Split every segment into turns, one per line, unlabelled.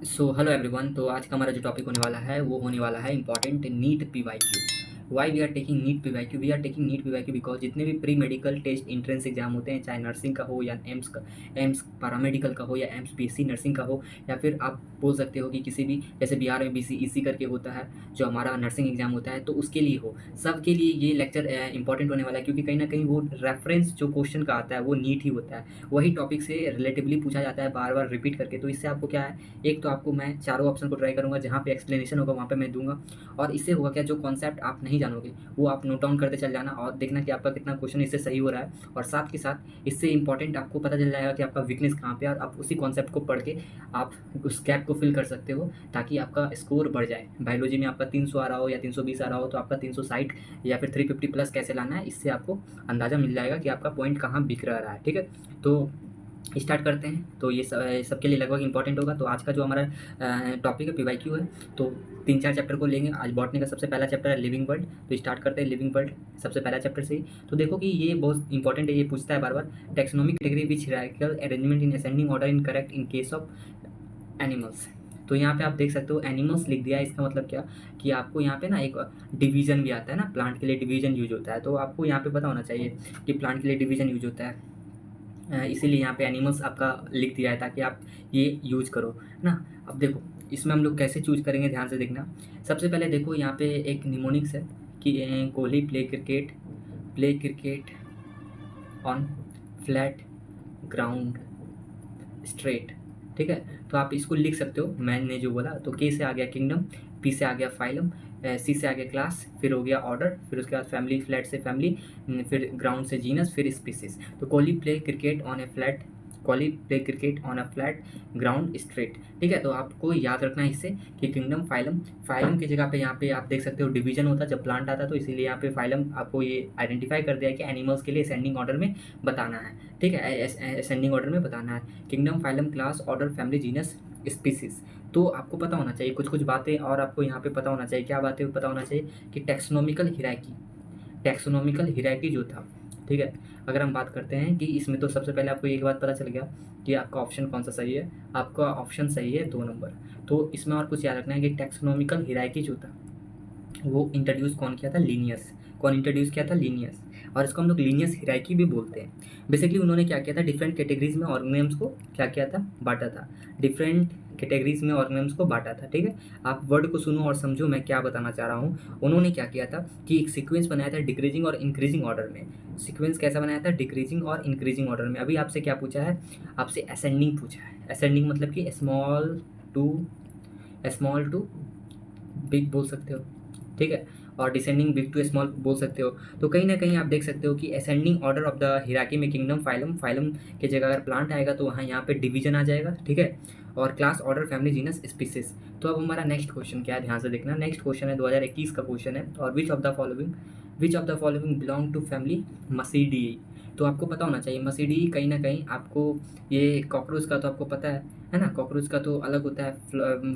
So hello everyone. तो आज का हमारा जो टॉपिक होने वाला है वो होने वाला है important NEET PYQ. Why we are taking NEET PYQ? We are taking NEET PYQ because जितने भी pre medical test entrance exam होते हैं, चाहे नर्सिंग का हो या एम्स का, एम्स पैरामेडिकल का हो या एम्स बीएससी नर्सिंग का हो, या फिर आप बोल सकते हो कि किसी भी जैसे बिहार में बीसीईसी करके होता है जो हमारा नर्सिंग एग्जाम होता है, तो उसके लिए हो, सबके लिए ये लेक्चर इंपॉर्टेंट होने वाला है। क्योंकि कहीं ना कहीं वो रेफरेंस जो क्वेश्चन का आता है वो नीट ही होता है, वही टॉपिक से रिलेटिवली पूछा जाता है बार बार रिपीट करके। तो इससे आपको क्या है, एक तो आपको मैं चारों ऑप्शन को ट्राई करूँगा, जहाँ पे एक्सप्लेनेशन होगा वहाँ पे मैं दूंगा। और इससे होगा क्या, जो कॉन्सेप्ट आप नहीं जानोगे वो आप नोट डाउन करते चल जाना और देखना कि आपका कितना क्वेश्चन इससे सही हो रहा है। और साथ के साथ इससे इंपॉर्टेंट आपको पता चल जाएगा कि आपका वीकनेस कहाँ पे है, और आप उसी कॉन्सेप्ट को पढ़ के आप उस गैप को फिल कर सकते हो, ताकि आपका स्कोर बढ़ जाए। बायोलॉजी में आपका 300 आ रहा हो या 320 आ रहा हो, तो आपका 360 या फिर 350 प्लस कैसे लाना है, इससे आपको अंदाज़ा मिल जाएगा कि आपका पॉइंट कहाँ बिक रहा है। ठीक है, तो स्टार्ट करते हैं। तो ये सबके लिए लगभग इंपॉर्टेंट होगा। तो आज का जो हमारा टॉपिक है पीवाईक्यू है, तो 3-4 चैप्टर को लेंगे। आज बॉटनी का सबसे पहला चैप्टर है लिविंग वर्ल्ड। तो स्टार्ट करते हैं लिविंग वर्ल्ड सबसे पहला चैप्टर से ही। तो देखो कि ये बहुत इंपॉर्टेंट है, ये पूछता है बार बार, taxonomic category which hierarchical arrangement in ascending order in correct in case of animals. तो यहाँ पे आप देख सकते हो एनिमल्स लिख दिया है। इसका मतलब क्या कि आपको यहाँ पे ना एक डिवीजन भी आता है ना, प्लांट के लिए डिवीजन यूज होता है। तो आपको यहाँ पे पता होना चाहिए कि प्लांट के लिए डिवीजन यूज होता है, इसीलिए यहाँ पे एनिमल्स आपका लिख दिया है ताकि आप ये यूज करो, है ना। अब देखो इसमें हम लोग कैसे चूज करेंगे, ध्यान से देखना। सबसे पहले देखो यहाँ पे एक निमोनिक्स है कि Kohli play cricket on flat ground straight. ठीक है, तो आप इसको लिख सकते हो मैंने जो बोला। तो के से आ गया किंगडम, पी से आ गया फाइलम, सी से आ गया क्लास, फिर हो गया ऑर्डर, फिर उसके बाद फैमिली, फ्लैट से फैमिली, फिर ग्राउंड से जीनस, फिर स्पीसीज। तो Kohli play cricket on a flat ground straight. ठीक है, तो आपको याद रखना है इससे कि किंगडम फाइलम, फाइलम की जगह पे यहाँ पे आप देख सकते हो डिवीजन होता है जब प्लांट आता है, तो इसीलिए यहाँ पे फाइलम आपको ये आइडेंटिफाई कर दिया है कि एनिमल्स के लिए असेंडिंग ऑर्डर में बताना है। ठीक है, असेंडिंग ऑर्डर में बताना है। Kingdom, phylum, class, order, family, genus, species. तो आपको पता होना चाहिए कुछ कुछ बातें, और आपको यहाँ पे पता होना चाहिए, क्या बातें पता होना चाहिए कि टैक्सोनॉमिकल हिराकी जो था। ठीक है, अगर हम बात करते हैं कि इसमें, तो सबसे पहले आपको एक बात पता चल गया कि आपका ऑप्शन कौन सा सही है। आपका ऑप्शन सही है 2 नंबर। तो इसमें और कुछ याद रखना है कि टैक्सोनॉमिकल हिराकी जो था वो इंट्रोड्यूस कौन किया था, लीनियस। कौन इंट्रोड्यूस किया था, लीनियस। और इसको हम लोग लीनियस हिराकी भी बोलते हैं। बेसिकली उन्होंने क्या किया था, डिफरेंट कैटेगरीज में ऑर्गेनिम्स को क्या किया था, बांटा था। डिफरेंट कैटेगरीज में ऑर्गेनिम्स को बांटा था। ठीक है, आप वर्ड को सुनो और समझो मैं क्या बताना चाह रहा हूँ। उन्होंने क्या किया था कि एक सीक्वेंस बनाया था डिक्रीजिंग और इंक्रीजिंग ऑर्डर में। सीक्वेंस कैसा बनाया था, डिक्रीजिंग और इंक्रीजिंग ऑर्डर में। अभी आपसे क्या पूछा है, आपसे असेंडिंग पूछा है। असेंडिंग मतलब कि स्मॉल टू बिग बोल सकते हो। ठीक है, और डिसेंडिंग बिग टू स्मॉल बोल सकते हो। तो कहीं ना कहीं आप देख सकते हो कि असेंडिंग ऑर्डर ऑफ द हिराकी में किंगडम, फाइलम, फाइलम की जगह अगर प्लांट आएगा तो वहाँ यहाँ पे डिवीजन आ जाएगा। ठीक है, और class, order, family, genus, species. तो अब हमारा नेक्स्ट क्वेश्चन क्या है, ध्यान से देखना। नेक्स्ट क्वेश्चन है 2021 का क्वेश्चन है, और which of the following belong to family मसीडी। तो आपको पता होना चाहिए मसीडी, कहीं ना कहीं आपको ये कॉकरोच का तो आपको पता है ना। कॉकरोच का तो अलग होता है,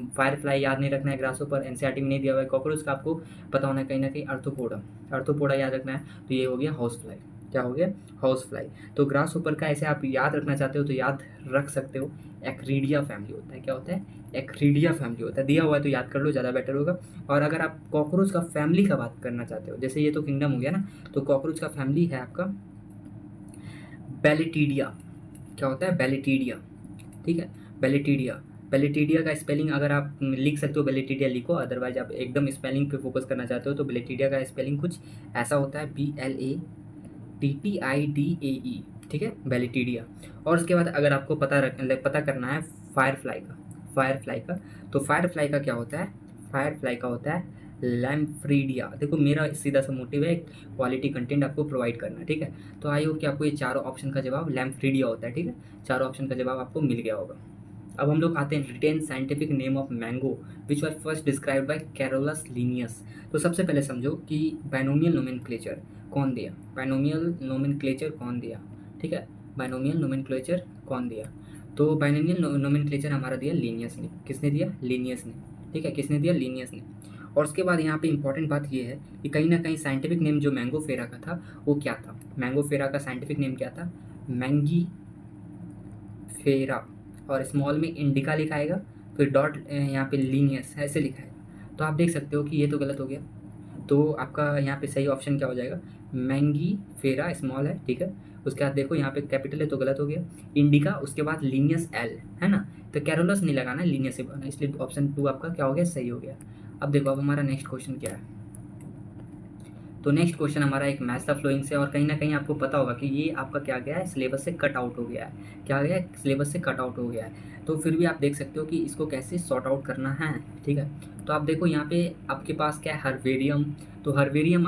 फायर फ्लाई याद नहीं रखना है, ग्रासों पर एनसीईआरटी में नहीं दिया हुआ है। कॉकरोच का आपको पता होना है कहीं ना कहीं अर्थोपोडा याद रखना है। तो ये हो गया हाउस फ्लाई। क्या हो गया, हाउस फ्लाई। तो ग्रास ऊपर का ऐसे आप याद रखना चाहते हो तो याद रख सकते हो, एक्रीडिया फैमिली होता है। क्या होता है, एक्रीडिया फैमिली होता है। दिया हुआ है तो याद कर लो, ज़्यादा बेटर होगा। और अगर आप कॉकरोच का फैमिली का बात करना चाहते हो, जैसे ये तो किंगडम हो गया ना, तो कॉकरोच का फैमिली है आपका बेलिटीडिया। क्या होता है, बेलिटीडिया। ठीक है, बेलिटीडिया। बेलिटीडिया का स्पेलिंग अगर आप लिख सकते हो बेलिटीडिया लिखो, अदरवाइज आप एकदम स्पेलिंग पे फोकस करना चाहते हो तो बेलिटीडिया का स्पेलिंग कुछ ऐसा होता है, BLATTIDAE। ठीक है, बेलिटीडिया। और उसके बाद अगर आपको पता करना है फायर फ्लाई का, तो फायर फ्लाई का क्या होता है, फायर फ्लाई का होता है लैम्फ्रीडिया। देखो मेरा सीधा सा मोटिव है क्वालिटी कंटेंट आपको प्रोवाइड करना। ठीक है, तो आई होप कि आपको ये चारों ऑप्शन का जवाब लैम्फ्रीडिया होता है। ठीक है, चारों ऑप्शन का जवाब आपको मिल गया होगा। अब हम लोग आते हैं written scientific name of mango which were first described by Carolus Linnaeus. तो सबसे पहले समझो कि बाइनोमियल नोमेनक्लेचर कौन दिया, बाइनोमियल नोमेनक्लेचर कौन दिया। ठीक है, बाइनोमियल नोमेनक्लेचर कौन दिया, तो बाइनोमियल नोमेनक्लेचर हमारा दिया लीनियस ने। किसने दिया, लीनियस ने। ठीक है, किसने दिया, लीनियस ने। और उसके बाद यहाँ पे इंपॉर्टेंट बात ये है कि कहीं ना कहीं साइंटिफिक नेम जो मैंगो फेरा का था वो क्या था, मैंगो फेरा का साइंटिफिक नेम क्या था, मैंगी फेरा। और स्मॉल में इंडिका लिखाएगा फिर डॉट यहाँ पे लीनियस ऐसे लिखा है, तो आप देख सकते हो कि ये तो गलत हो गया। तो आपका यहाँ पे सही ऑप्शन क्या हो जाएगा, मैंगी फेरा स्मॉल है, ठीक है। उसके बाद देखो यहाँ पे कैपिटल है तो गलत हो गया। इंडिका, उसके बाद लीनियस एल है ना, तो कैरोलस नहीं लगाना है, लीनियस से बनाना, इसलिए ऑप्शन 2 आपका क्या हो गया, सही हो गया। अब देखो अब हमारा नेक्स्ट क्वेश्चन क्या है। तो नेक्स्ट क्वेश्चन हमारा एक मैथ्स द फ्लोइंग से, और कहीं ना कहीं आपको पता होगा कि ये आपका क्या गया है, सिलेबस से कट आउट हो गया है। क्या गया है, सिलेबस से कट आउट हो गया है। तो फिर भी आप देख सकते हो कि इसको कैसे सॉर्ट आउट करना है, ठीक है। तो आप देखो यहाँ पे आपके पास क्या है, हर्बेरियम। तो हर्बेरियम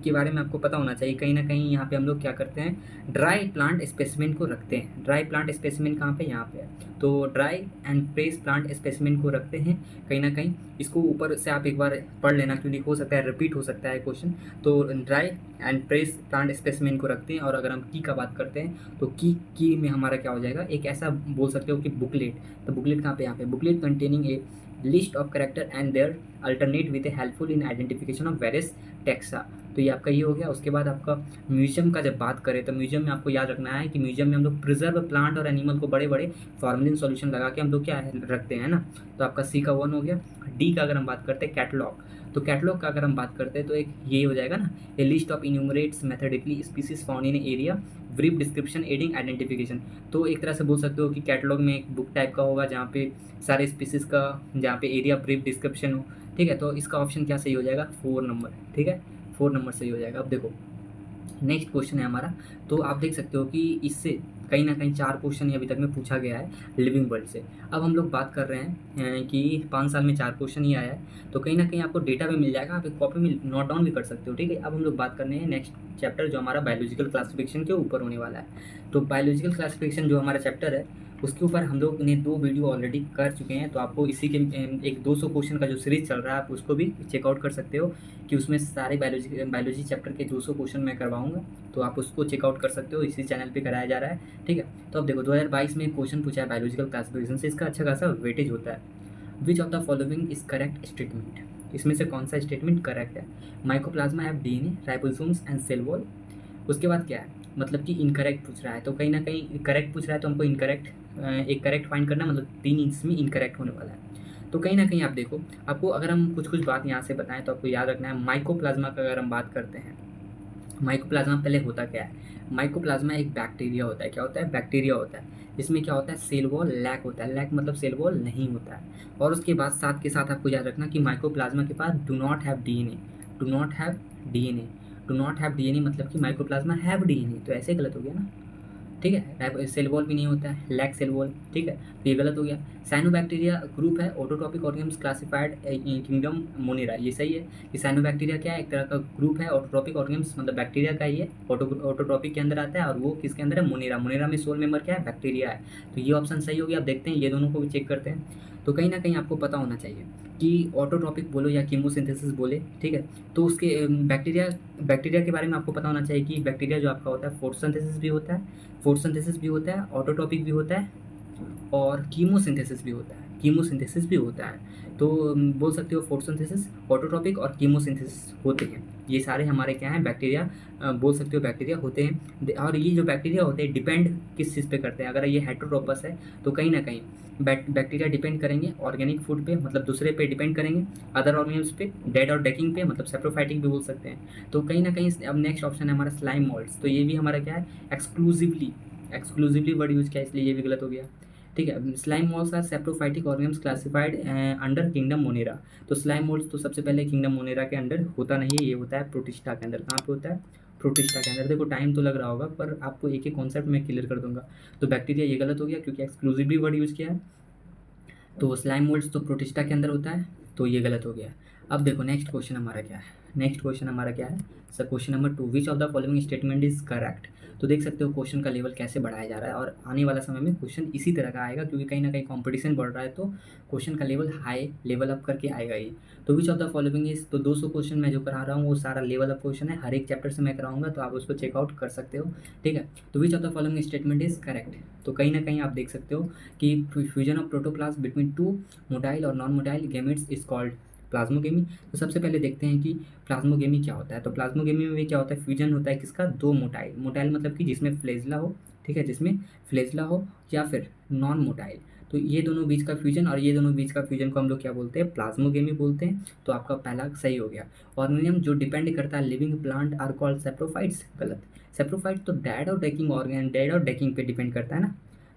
के बारे में आपको पता होना चाहिए। कहीं ना कहीं यहाँ पे हम लोग क्या करते हैं, ड्राई प्लांट स्पेसिमेन को रखते हैं। ड्राई प्लांट स्पेसिमेन कहाँ पे, यहाँ पे है। तो dry and press plant specimen को रखते हैं कहीं ना कहीं। इसको ऊपर से आप एक बार पढ़ लेना, क्योंकि हो सकता है रिपीट हो सकता है क्वेश्चन। तो dry and press plant specimen को रखते हैं। और अगर हम की का बात करते हैं तो की में हमारा क्या हो जाएगा, एक ऐसा बोल सकते हो कि बुकलेट। तो बुकलेट कहाँ पे, यहाँ पे booklet containing a list of character and their alternate with a helpful in identification of various taxa. तो ये आपका ये हो गया। उसके बाद आपका म्यूजियम का जब बात करें तो म्यूजियम में आपको याद रखना है कि म्यूजियम में हम लोग प्रिजर्व प्लांट और एनिमल को बड़े बड़े फॉर्मेलिन सॉल्यूशन लगा के हम लोग क्या है रखते हैं ना। तो आपका सी का 1 हो गया। डी का अगर हम बात करते हैं कैटलॉग, तो कैटलॉग का अगर हम बात करते हैं तो एक ये हो जाएगा ना, a list of enumerates methodically species found in area, brief description aiding identification. तो एक तरह से बोल सकते हो कि कैटलॉग में एक बुक टाइप का होगा जहाँ पे सारे स्पीसीज का, जहाँ पे एरिया ब्रीफ डिस्क्रिप्शन हो, ठीक है। तो इसका ऑप्शन क्या सही हो जाएगा, 4 नंबर, ठीक है, 4 नंबर सही हो जाएगा। अब देखो नेक्स्ट क्वेश्चन है हमारा। तो आप देख सकते हो कि इससे कहीं ना कहीं 4 क्वेश्चन ही अभी तक में पूछा गया है लिविंग वर्ल्ड से। अब हम लोग बात कर रहे हैं कि 5 साल में 4 क्वेश्चन ही आया है। तो कहीं ना कहीं आपको डेटा पे मिल जाएगा, आप एक कॉपी में नोट डाउन भी कर सकते हो, ठीक है। अब हम लोग बात करने हैं नेक्स्ट चैप्टर जो हमारा बायोलॉजिकल क्लासिफिकेशन के ऊपर होने वाला है। तो बायोलॉजिकल क्लासिफिकेशन जो हमारा चैप्टर है उसके ऊपर हम लोग ने 2 वीडियो ऑलरेडी कर चुके हैं। तो आपको इसी के एक 200 क्वेश्चन का जो सीरीज चल रहा है आप उसको भी चेकआउट कर सकते हो, कि उसमें सारे बायोलॉजी चैप्टर के 200 क्वेश्चन मैं करवाऊंगा। तो आप उसको चेकआउट कर सकते हो, इसी चैनल पे कराया जा रहा है, ठीक है। तो अब देखो 2022 में क्वेश्चन पूछा है बायोलॉजिकल क्लासिफिकेशन से, इसका अच्छा खासा वेटेज होता है। Which of the following is correct statement, इसमें से कौन सा स्टेटमेंट करेक्ट है। Mycoplasma have DNA, ribosomes and cell wall. उसके बाद क्या है, मतलब कि इनकरेक्ट पूछ रहा है। तो कहीं ना कहीं करेक्ट पूछ रहा है तो हमको इनकरेक्ट एक करेक्ट फाइंड करना, मतलब 3 इसमें इनकरेक्ट होने वाला है। तो कहीं ना कहीं आप देखो, आपको अगर हम कुछ कुछ बात यहाँ से बताएं तो आपको याद रखना है। माइकोप्लाज्मा का अगर हम बात करते हैं, माइकोप्लाज्मा पहले होता क्या है, माइकोप्लाज्मा एक बैक्टीरिया होता है। क्या होता है, बैक्टीरिया होता है। इसमें क्या होता है, सेल वॉल लैक होता है। लैक मतलब सेल वॉल नहीं होता है। और उसके बाद साथ के साथ आपको याद रखना कि माइकोप्लाज्मा के पास do not have DNA, do not have DNA, do not have DNA मतलब कि माइकोप्लाज्मा हैव डीएनए, तो ऐसे गलत हो गया ना, ठीक है। सेल वॉल भी नहीं होता है, लैक सेल वॉल, ठीक है, तो ये गलत हो गया। साइनोबैक्टीरिया ग्रुप है, autotrophic organisms classified kingdom Monera, ये सही है कि साइनोबैक्टीरिया क्या है, एक तरह का ग्रुप है। ऑटोट्रॉपिक ऑर्गेनिम्स मतलब बैक्टीरिया का ही है, ऑटोट्रॉपिक के अंदर आता है। और वो किसके अंदर है, मोनेरा। मोनेरा में सोल मेंबर क्या है, बैक्टीरिया है। तो ये ऑप्शन सही हो गया। आप देखते हैं ये दोनों को भी चेक करते हैं। तो कहीं ना कहीं आपको पता होना चाहिए कि ऑटोट्रॉपिक बोलो या कीमोसिंथेसिस बोले, ठीक है। तो उसके बैक्टीरिया के बारे में आपको पता होना चाहिए कि बैक्टीरिया जो आपका होता है फोटोसिंथेसिस भी होता है, फोटोसिंथेसिस भी होता है, ऑटोट्रॉपिक भी होता है, और कीमोसिंथेसिस भी होता है, कीमोसिंथेसिस भी होता है। तो बोल सकते हो फोटोसिंथेसिस, ऑटोट्रॉपिक और कीमोसिंथेसिस होते हैं। ये सारे हमारे क्या हैं, बैक्टीरिया बोल सकते हो बैक्टीरिया होते हैं। और ये जो बैक्टीरिया होते हैं डिपेंड किस चीज़ पे करते हैं। अगर ये हेटेरोट्रोपस है तो कहीं ना कहीं बैक्टीरिया डिपेंड करेंगे ऑर्गेनिक फूड पे, मतलब दूसरे पे डिपेंड करेंगे, अदर ऑर्गेनिम्स पे, डेड और डेकिंग पे, मतलब सेप्रोफाइटिक भी बोल सकते हैं। तो कहीं ना कहीं अब नेक्स्ट ऑप्शन है हमारा स्लाइम मोल्ड्स। तो ये भी हमारा क्या है, एक्सक्लूसिवली वर्ड यूज किया, इसलिए ये भी गलत हो गया, ठीक है। Slime moulds are saprophytic organisms classified under kingdom Monera. तो स्लाइम मोल्ड्स तो सबसे पहले किंगडम मोनेरा के अंडर होता नहीं है, ये होता है प्रोटिस्टा के अंदर। कहाँ पे होता है, प्रोटिस्टा के अंदर। देखो टाइम तो लग रहा होगा पर आपको एक एक कॉन्सेप्ट में क्लियर कर दूंगा। तो बैक्टीरिया ये गलत हो गया क्योंकि एक्सक्लूसिवली वर्ड यूज किया है। तो स्लाइम मोल्ड्स तो प्रोटिस्टा के अंदर होता है, तो ये गलत हो गया। अब देखो नेक्स्ट क्वेश्चन हमारा क्या है, नेक्स्ट क्वेश्चन हमारा क्या है sir, question number 2, which of the following statement is correct. तो देख सकते हो क्वेश्चन का लेवल कैसे बढ़ाया जा रहा है, और आने वाला समय में क्वेश्चन इसी तरह का आएगा, क्योंकि कहीं ना कहीं कंपटीशन बढ़ रहा है तो क्वेश्चन का लेवल हाई लेवल अप करके आएगा ही। तो which of the following is, तो 200 क्वेश्चन मैं जो करा रहा हूँ वो सारा लेवल अप क्वेश्चन है, हर एक चैप्टर से मैं कराऊंगा, तो आप उसको चेकआउट कर सकते हो, ठीक है। तो which of the following statement is correct. तो कहीं ना कहीं आप देख सकते हो कि fusion of protoplasm between 2 motile और non motile gametes is called plasmogamy. तो सबसे पहले देखते हैं कि प्लाज्मोगेमी क्या होता है। तो प्लाज्मोगेमी में भी क्या होता है, फ्यूजन होता है किसका, 2 मोटाइल। मोटाइल मतलब कि जिसमें फ्लैजेला हो, ठीक है, जिसमें फ्लैजेला हो, या फिर नॉन मोटाइल। तो ये दोनों बीच का फ्यूजन और ये दोनों बीच का फ्यूजन को हम लोग क्या बोलते हैं, प्लाज्मोगेमी बोलते हैं। तो आपका पहला सही हो गया। ऑर्गेनिज्म जो डिपेंड करता है living plant are called saprophytes, गलत। सेप्रोफाइट तो डेड और डेकिंग ऑर्गेन, डेड और डेकिंग पे डिपेंड करता है ना,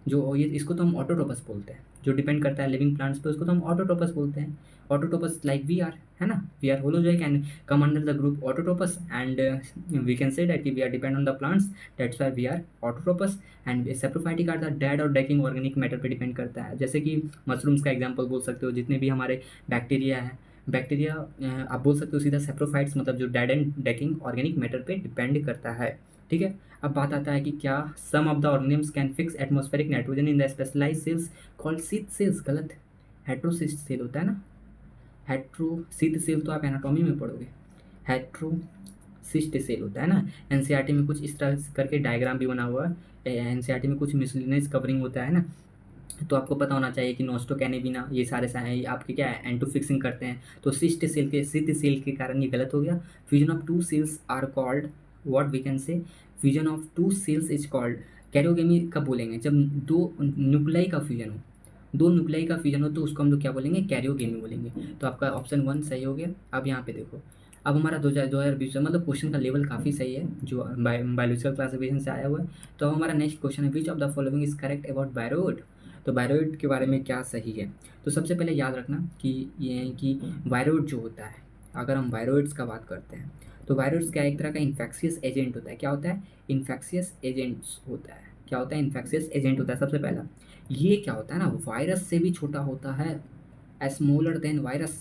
जो ये इसको तो हम ऑटोट्रोपस बोलते हैं, जो डिपेंड करता है लिविंग प्लांट्स पे उसको तो हम ऑटोट्रोपस बोलते हैं। ऑटोट्रोपस लाइक वी आर, है ना, we are holozoic and come under the group autotrophs and we can say that कि we are depend on the plants, that's why we are autotrophs. And saprophytic are the dead और decaying organic matter पे depend करता है, जैसे कि mushrooms का example बोल सकते हो, जितने भी हमारे बैक्टीरिया है, बैक्टीरिया आप बोल सकते हो सीधा सेप्रोफाइट्स, मतलब जो dead and decking organic matter पे डिपेंड करता है, ठीक है। अब बात आता है कि क्या some of the organisms can fix atmospheric nitrogen in the specialised cells called sheath cells, गलत। हेट्रोसिस्ट सेल होता है ना, हेट्रोसिस्ट सेल तो आप एनाटॉमी में पढ़ोगे, हेट्रोसिस्ट सेल होता है ना। एनसीईआरटी में कुछ इस तरह करके डायग्राम भी बना हुआ है, एनसीईआरटी में कुछ मिसलिनियस कवरिंग होता है ना, तो आपको पता होना चाहिए कि नोस्टो कैनेबिना ये सारे आपके क्या है एंटो फिक्सिंग करते हैं। तो सिस्ट सेल के कारण ये गलत हो गया। Fusion of two cells are called what we can say, fusion of two cells is called karyogamy. कब बोलेंगे, जब दो न्यूक्लियाई का फ्यूजन हो, दो न्यूक्लियाई का फ्यूजन हो तो उसको हम लोग क्या बोलेंगे, कैरियोगेमी बोलेंगे। तो आपका ऑप्शन 1 सही हो गया। अब यहाँ पे देखो, अब हमारा 2020 मतलब क्वेश्चन का लेवल काफ़ी सही है जो बायोलॉजिकल क्लासिफिकेशन से आया हुआ है। तो हमारा नेक्स्ट क्वेश्चन है which of the following is correct about viroid. तो बायरोइड के बारे में क्या सही है, तो सबसे पहले याद रखना कि ये है कि वायरोइड जो होता है, अगर हम वायरोइड्स का बात करते हैं तो वायरोइड्स क्या एक तरह का इन्फेक्शियस एजेंट होता है। क्या होता है, इन्फेक्शियस एजेंट्स होता है। क्या होता है, इन्फेक्शियस एजेंट होता है। सबसे पहला ये क्या होता है ना, वायरस से भी छोटा होता है, smaller than virus,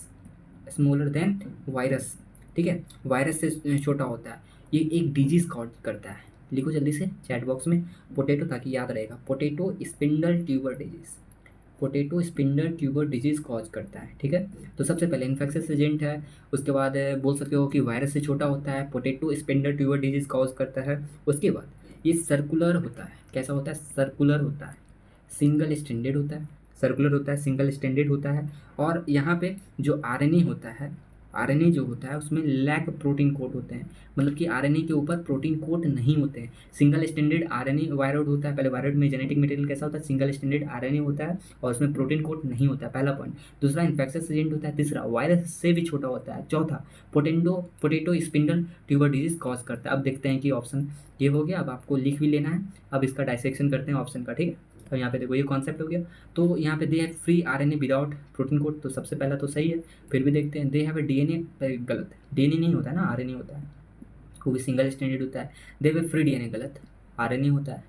smaller than virus, ठीक है, वायरस से छोटा होता है। ये एक डिजीज कॉज करता है, लिखो जल्दी से चैट बॉक्स में पोटैटो, ताकि याद रहेगा, potato spindle tuber disease, potato spindle tuber disease cause करता है, ठीक है। तो सबसे पहले इन्फेक्शियस एजेंट है, उसके बाद बोल सकते हो कि वायरस से छोटा होता है, potato spindle tuber disease cause करता है। उसके बाद ये सर्कुलर होता है, कैसा होता है, सर्कुलर होता है, सिंगल स्टैंडर्ड होता है, सर्कुलर होता है, सिंगल स्टैंडर्ड होता है। और यहाँ पे जो आरएनए होता है, आरएनए जो होता है उसमें लैक प्रोटीन कोट होते हैं, मतलब कि आरएनए के ऊपर प्रोटीन कोट नहीं होते हैं। सिंगल स्टैंडर्ड आरएनए वायरोइड होता है। पहले वायरोइड में जेनेटिक मटेरियल कैसा होता है, सिंगल स्टैंडर्ड आरएनए होता है और उसमें प्रोटीन कोट नहीं होता है, पहला पॉइंट। दूसरा इन्फेक्शियस एजेंट होता है। तीसरा वायरस से भी छोटा होता है। चौथा potato spindle tuber disease cause करता है। अब देखते हैं कि ऑप्शन ये हो गया। अब आपको लिख भी लेना है, अब इसका डायसेक्शन करते हैं ऑप्शन का, ठीक है। तो यहाँ पे देखो ये कॉन्सेप्ट हो गया। तो यहाँ पे they have free RNA without protein code, तो सबसे पहला तो सही है। फिर भी देखते हैं, दे हैव ए डीएनए, गलत, डीएनए नहीं होता है ना, आरएनए होता है, वो भी सिंगल स्टैंडर्ड होता है। They have a free DNA, गलत, आरएनए होता है।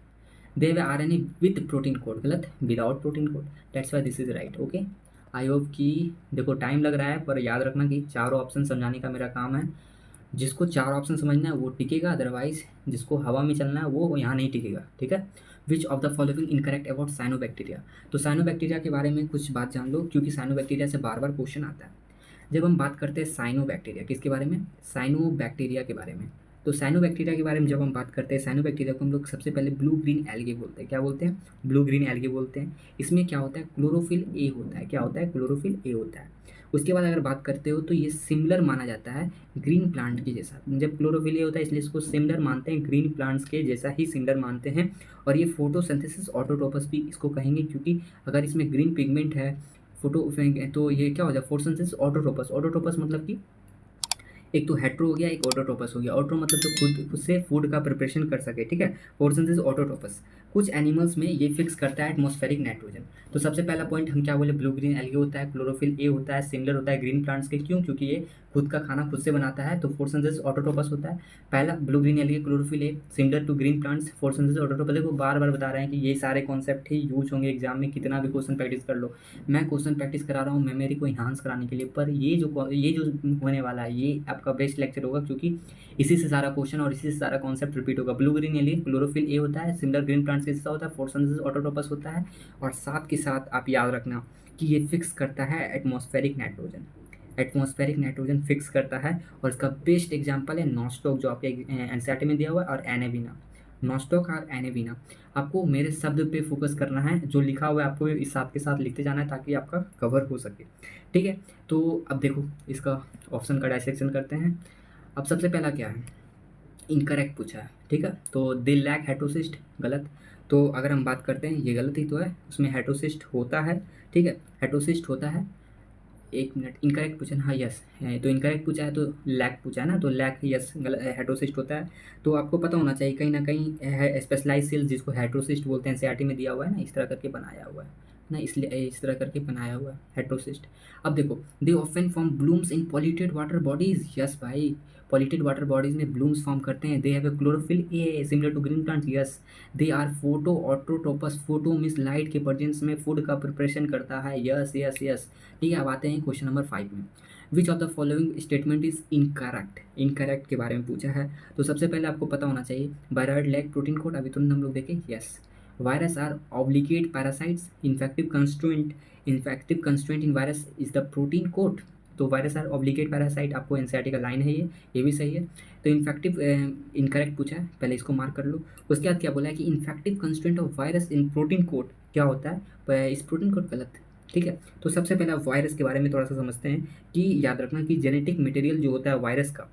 They have a RNA with protein coat, गलत, without protein coat, that's why this is right, okay. I hope कि देखो टाइम लग रहा है, पर याद रखना कि चारों ऑप्शन समझाने का मेरा काम है। जिसको चार ऑप्शन समझना है वो टिकेगा, अदरवाइज जिसको हवा में चलना है वो यहाँ नहीं टिकेगा, ठीक है। Which of the following incorrect about cyanobacteria. तो साइनोबैक्टीरिया के बारे में कुछ बात जान लो, क्योंकि साइनोबैक्टीरिया से बार बार क्वेश्चन आता है। जब हम बात करते हैं साइनोबैक्टीरिया, किसके बारे में, साइनोबैक्टीरिया के बारे में। तो साइनोबैक्टीरिया के बारे में जब हम बात करते हैं, साइनोबैक्टीरिया को हम लोग सबसे पहले ब्लू ग्रीन एल्गे बोलते हैं। क्या बोलते हैं, ब्लू ग्रीन एल्गे बोलते हैं। इसमें क्या होता है, क्लोरोफिल ए होता है। क्या होता है, क्लोरोफिल ए होता है। उसके बाद अगर बात करते हो तो ये सिमिलर माना जाता है ग्रीन प्लांट के जैसा। जब क्लोरोफिल ए होता है इसलिए इसको सिमिलर मानते हैं, ग्रीन प्लांट्स के जैसा ही सिमिलर मानते हैं। और ये फोटोसिंथेसिस ऑटोट्रोपस भी इसको कहेंगे, क्योंकि अगर इसमें ग्रीन पिगमेंट है फोटो तो ये क्या हो जाए, फोटोसिंथेसिस ऑटोट्रोपस। ऑटोट्रोपस मतलब कि एक तो हेट्रो हो गया, एक ऑटोट्रोपस हो गया। ऑटो मतलब जो खुद से फूड का प्रिपरेशन कर सके, ठीक है। फोटोसिंथेसिस ऑटोट्रोपस। कुछ एनिमल्स में ये फिक्स करता है एटमॉस्फेरिक नाइट्रोजन। तो सबसे पहला पॉइंट हम क्या बोले, ब्लू ग्रीन एल्गे होता है, क्लोरोफिल ए होता है, सिमिलर होता है ग्रीन प्लांट्स के। क्यों, क्योंकि ये खुद का खाना खुद से बनाता है, तो फोटोसिंथेसिस ऑटोट्रोपस होता है। पहला blue green algae, chlorophyll a, similar to green plants, photosynthesis autotrophs. देखो बार बार बता रहे हैं कि ये सारे कॉन्सेप्ट ही यूज होंगे एग्जाम में, कितना भी क्वेश्चन प्रैक्टिस कर लो। मैं क्वेश्चन प्रैक्टिस करा रहा हूँ मेमोरी को इन्हांस कराने के लिए, पर ये जो होने वाला है ये आपका बेस्ट लेक्चर होगा, क्योंकि इसी से सारा क्वेश्चन और इसी से सारा कॉन्सेप्ट रिपीट होगा। ब्लू ग्रीन एल्गे, क्लोरोफिल ए होता है, सिमिलर ग्रीन प्लांट्स के जैसा होता है, फोटोसिंथेसिस ऑटोट्रोपस होता है। और साथ के साथ आप याद रखना कि ये फिक्स करता है atmospheric nitrogen. Atmospheric nitrogen fix करता है। और इसका बेस्ट एग्जांपल है नॉस्टॉक, जो आपके एनसीईआरटी में दिया हुआ है, और एनेविना। नॉस्टॉक और एनेविना। आपको मेरे शब्द पे फोकस करना है, जो लिखा हुआ है आपको इस साथ के साथ लिखते जाना है, ताकि आपका कवर हो सके, ठीक है। तो अब देखो इसका ऑप्शन का डायसेक्शन करते हैं। अब सबसे पहला क्या है, इनकरेक्ट पूछा है, ठीक है। तो दे लैक हेट्रोसिस्ट, गलत। तो अगर हम बात करते हैं ये गलत ही तो है, उसमें हेटेरोसिस्ट होता है, ठीक है, हेटेरोसिस्ट होता है। एक मिनट, इनकरेक्ट पूछा ना, हाँ यस है, तो इनकरेक्ट पूछा है, तो लैक पूछा है ना, तो लैक यस हेटेरोसिस्ट होता है। तो आपको पता होना चाहिए कहीं ना कहीं स्पेशलाइज सेल्स जिसको हेटेरोसिस्ट बोलते हैं, एनसीईआरटी में दिया हुआ है ना, इस तरह करके बनाया हुआ है ना, इसलिए इस तरह करके बनाया हुआ है हेटेरोसिस्ट। अब देखो, they often form blooms in polluted water bodies, yes भाई, पॉल्यूटेड वाटर बॉडीज में ब्लूम्स फॉर्म करते हैं। They have a chlorophyll a similar to green plants, yes. They are photo autotrophs, photo means light के presence में food का preparation करता है, yes yes yes. ठीक है, अब आते हैं क्वेश्चन नंबर 5 में। विच of the following statement is incorrect, incorrect के बारे में पूछा है। तो सबसे पहले आपको पता होना चाहिए वायरॉइड लैक प्रोटीन कोड, अभी तुरंत हम लोग देखें, yes. Virus are obligate parasites, infective constraint in virus is the protein code. तो वायरस आर ऑब्लिगेट पैरासाइट, आपको एनसीईआरटी का लाइन है ये भी सही है। तो इन्फेक्टिव इनकरेक्ट पूछा है, पहले इसको मार्क कर लो। उसके बाद क्या बोला है कि infective constraint of virus in protein code क्या होता है, इस प्रोटीन कोड गलत है, ठीक है। तो सबसे पहले वायरस के बारे में थोड़ा सा समझते हैं कि याद रखना कि जेनेटिक मटेरियल जो होता है वायरस का,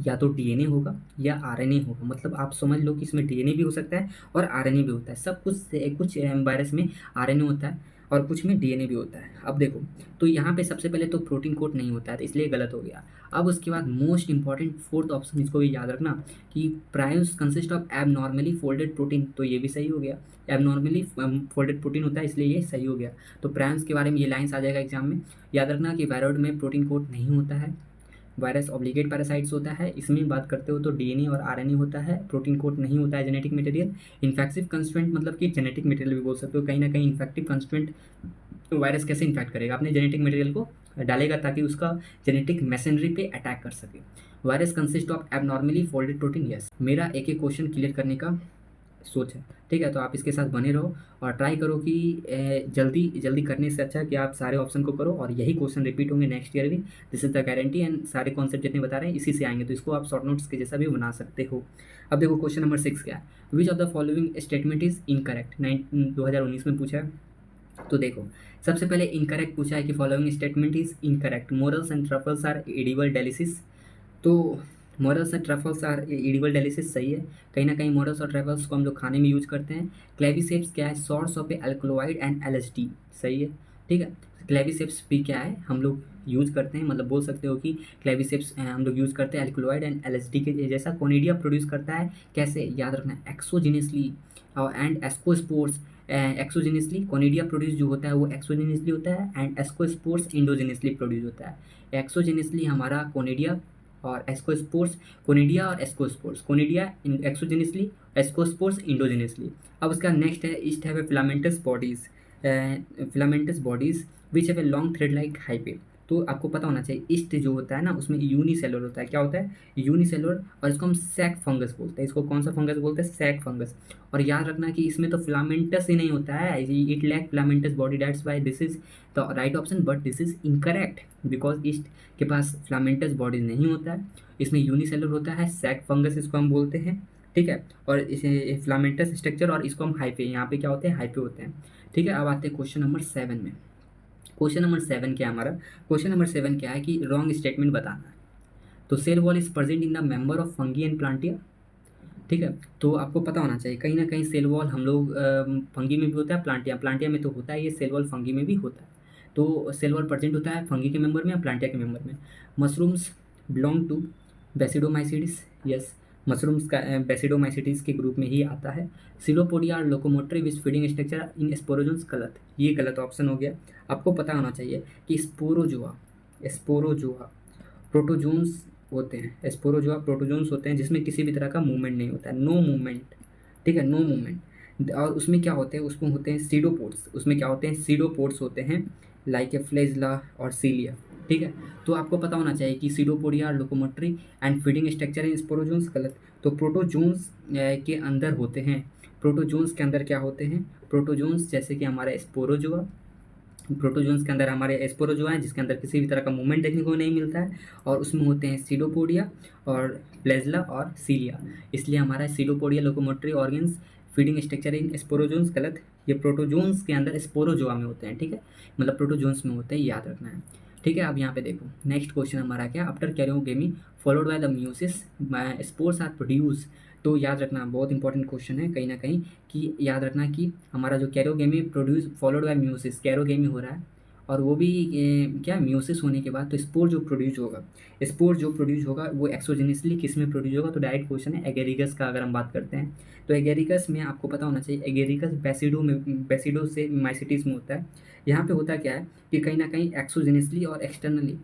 या तो डीएनए होगा या आरएनए होगा। मतलब आप समझ लो कि इसमें डीएनए भी हो सकता है और आरएनए भी होता है। सब कुछ कुछ वायरस में आरएनए होता है और कुछ में डीएनए भी होता है। अब देखो, तो यहाँ पे सबसे पहले तो प्रोटीन कोड नहीं होता है, तो इसलिए गलत हो गया। अब उसके बाद मोस्ट इंपॉर्टेंट फोर्थ ऑप्शन, इसको भी याद रखना कि प्रायस consist of abnormally folded protein, तो ये भी सही हो गया। एबनॉर्मली फोल्डेड प्रोटीन होता है, इसलिए ये सही हो गया। तो प्रायस के बारे में ये लाइन्स आ जाएगा एग्जाम में। याद रखना कि वायरॉइड में प्रोटीन कोड नहीं होता है, वायरस ऑब्लिगेट पैरासाइट्स होता है, इसमें बात करते हो तो डीएनए और आरएनए होता है, प्रोटीन कोड नहीं होता है, जेनेटिक मटेरियल। इन्फेक्टिव कंस्ट्रेंट मतलब कि जेनेटिक मटेरियल भी बोल सकते हो, कहीं ना कहीं इन्फेक्टिव कंस्ट्रेंट वायरस कैसे इन्फेक्ट करेगा, अपने जेनेटिक मटेरियल को डालेगा ताकि उसका जेनेटिक मैसेनरी पे अटैक कर सके। Virus consist of abnormally folded protein, yes. मेरा एक एक क्वेश्चन क्लियर करने का सोच है, ठीक है। तो आप इसके साथ बने रहो और ट्राई करो कि जल्दी जल्दी करने से अच्छा कि आप सारे ऑप्शन को करो, और यही क्वेश्चन रिपीट होंगे नेक्स्ट ईयर भी, this is the guarantee. And सारे कॉन्सेप्ट जितने बता रहे हैं इसी से आएंगे, तो इसको आप शॉर्ट नोट्स के जैसा भी बना सकते हो। अब देखो क्वेश्चन नंबर 6 क्या है, which of the following statement is incorrect, 2019 में पूछा है। तो देखो, सबसे पहले इनकरेक्ट पूछा है कि following statement is incorrect, morels and truffles are edible delicacies. तो morels and truffles are edible delicacies सही है, कहीं ना कहीं मोरल्स और ट्रफल्स को हम लोग खाने में यूज करते हैं। क्लेविसेप्स क्या है, source of A alkaloid and LSD, सही है, ठीक है। क्लेविसेप्स भी क्या है, हम लोग यूज करते हैं, मतलब बोल सकते हो कि क्लेविसेप्स हम लोग यूज करते हैं अल्कलॉइड एंड एलएसडी के जैसा। कोनिडिया प्रोड्यूस करता है कैसे, याद रखना, एक्सोजिनसली और एंड एस्कोस्पोर्स। एक्सोजिनसली कोनिडिया प्रोड्यूस जो होता है वो एक्सोजिनसली होता है, एंड एस्कोस्पोर्स इंडोजिनसली प्रोड्यूस होता है। एक्सोजिनसली हमारा कोनिडिया और एस्कोस्पोर्स, कोनिडिया और ascospores, conidia exogenously, ascospores endogenously. अब उसका नेक्स्ट है, yeast have a filamentous bodies, filamentous bodies which have a long thread like hyphae. तो आपको पता होना चाहिए ईस्ट जो होता है ना उसमें यूनिसेलुलर होता है, क्या होता है, यूनिसेलुलर, और इसको हम सैक फंगस बोलते हैं। इसको कौन सा फंगस बोलते हैं, सैक फंगस। और याद रखना कि इसमें तो फिलामेंटस ही नहीं होता है, it lack filamentous body, that's why this is the right option, but this is incorrect because yeast के पास फिलामेंटस बॉडीज नहीं होता है, इसमें यूनिसेलुलर होता है, सैक फंगस इसको हम बोलते हैं, ठीक है। और इसे फिलामेंटस स्ट्रक्चर, और इसको हम हाइपे, यहाँ पे क्या होते हैं, हाइपे होते हैं, ठीक है। अब आते हैं क्वेश्चन नंबर 7 में। क्वेश्चन नंबर 7 क्या है हमारा, क्वेश्चन नंबर 7 क्या है कि रॉन्ग स्टेटमेंट बताना है। तो cell wall is present in the member of fungi and plantae, ठीक है। तो आपको पता होना चाहिए कहीं ना कहीं सेल वॉल हम लोग फंगी में भी होता है, प्लांटिया प्लांटिया में तो होता है, ये सेल वॉल फंगी में भी होता है। तो सेल वॉल प्रेजेंट होता है फंगी के मेंबर में या प्लांटिया के मेंबर में। Mushrooms belong to basidiomycetes, yes, mushrooms का बेसिडोमाइसिडिस के ग्रुप में ही आता है। सिलोपोडिया और locomotory which feeding structure in sporozoans, गलत, ये गलत ऑप्शन हो गया। आपको पता होना चाहिए कि स्पोरोजोआ, स्पोरोजोआ प्रोटोजोन्स होते हैं, स्पोरोजोआ प्रोटोजोन्स होते हैं जिसमें किसी भी तरह का मूवमेंट नहीं होता है, नो मूवमेंट, ठीक है, नो मूवमेंट। और उसमें क्या होते हैं, उसमें होते हैं सीडोपोड्स, उसमें क्या होते हैं, सीडोपोड्स होते हैं, लाइक ए फ्लेजला और सीलिया, ठीक है। तो आपको पता होना चाहिए कि pseudopodia, locomotory and feeding structure in sporozoans, गलत। तो प्रोटोजोन्स के अंदर होते हैं, प्रोटोजोन्स के अंदर क्या होते हैं, प्रोटोजोन्स जैसे कि हमारा स्पोरोजोआ, प्रोटोजोन्स के अंदर हमारे स्पोरोजोआ है जिसके अंदर किसी भी तरह का मूवमेंट देखने को नहीं मिलता है, और उसमें होते हैं सीडोपोडिया और फ्लेजला और सीलिया, इसलिए हमारा pseudopodia locomotory organs feeding structure in sporozoans, गलत। ये प्रोटोजोन्स के अंदर स्पोरोजोआ में होते हैं, ठीक है, मतलब प्रोटोजोन्स में होते हैं, याद रखना है, ठीक है। अब यहाँ पे देखो नेक्स्ट क्वेश्चन हमारा क्या, after karyogamy followed by the meiosis spores are produce तो याद रखना बहुत इंपॉर्टेंट क्वेश्चन है कहीं ना कहीं, कि याद रखना कि हमारा जो कैरोगेमी प्रोड्यूस फॉलोड बाय म्यूसिस, कैरोगेमी हो रहा है और वो भी क्या म्यूसिस होने के बाद तो स्पोर जो प्रोड्यूस होगा, स्पोर जो प्रोड्यूस होगा वो एक्सोजेनियसली किस में प्रोड्यूस होगा, तो डायरेक्ट क्वेश्चन है एगेरिकस का अगर हम बात करते हैं। तो एगेरिकस में आपको पता होना चाहिए, एगेरिकस बेसिडो में, बेसिडो से माइसिटिस में होता है। यहाँ पे होता क्या है कि कहीं ना कहीं एक्सोजेनियसली और एक्सटर्नली,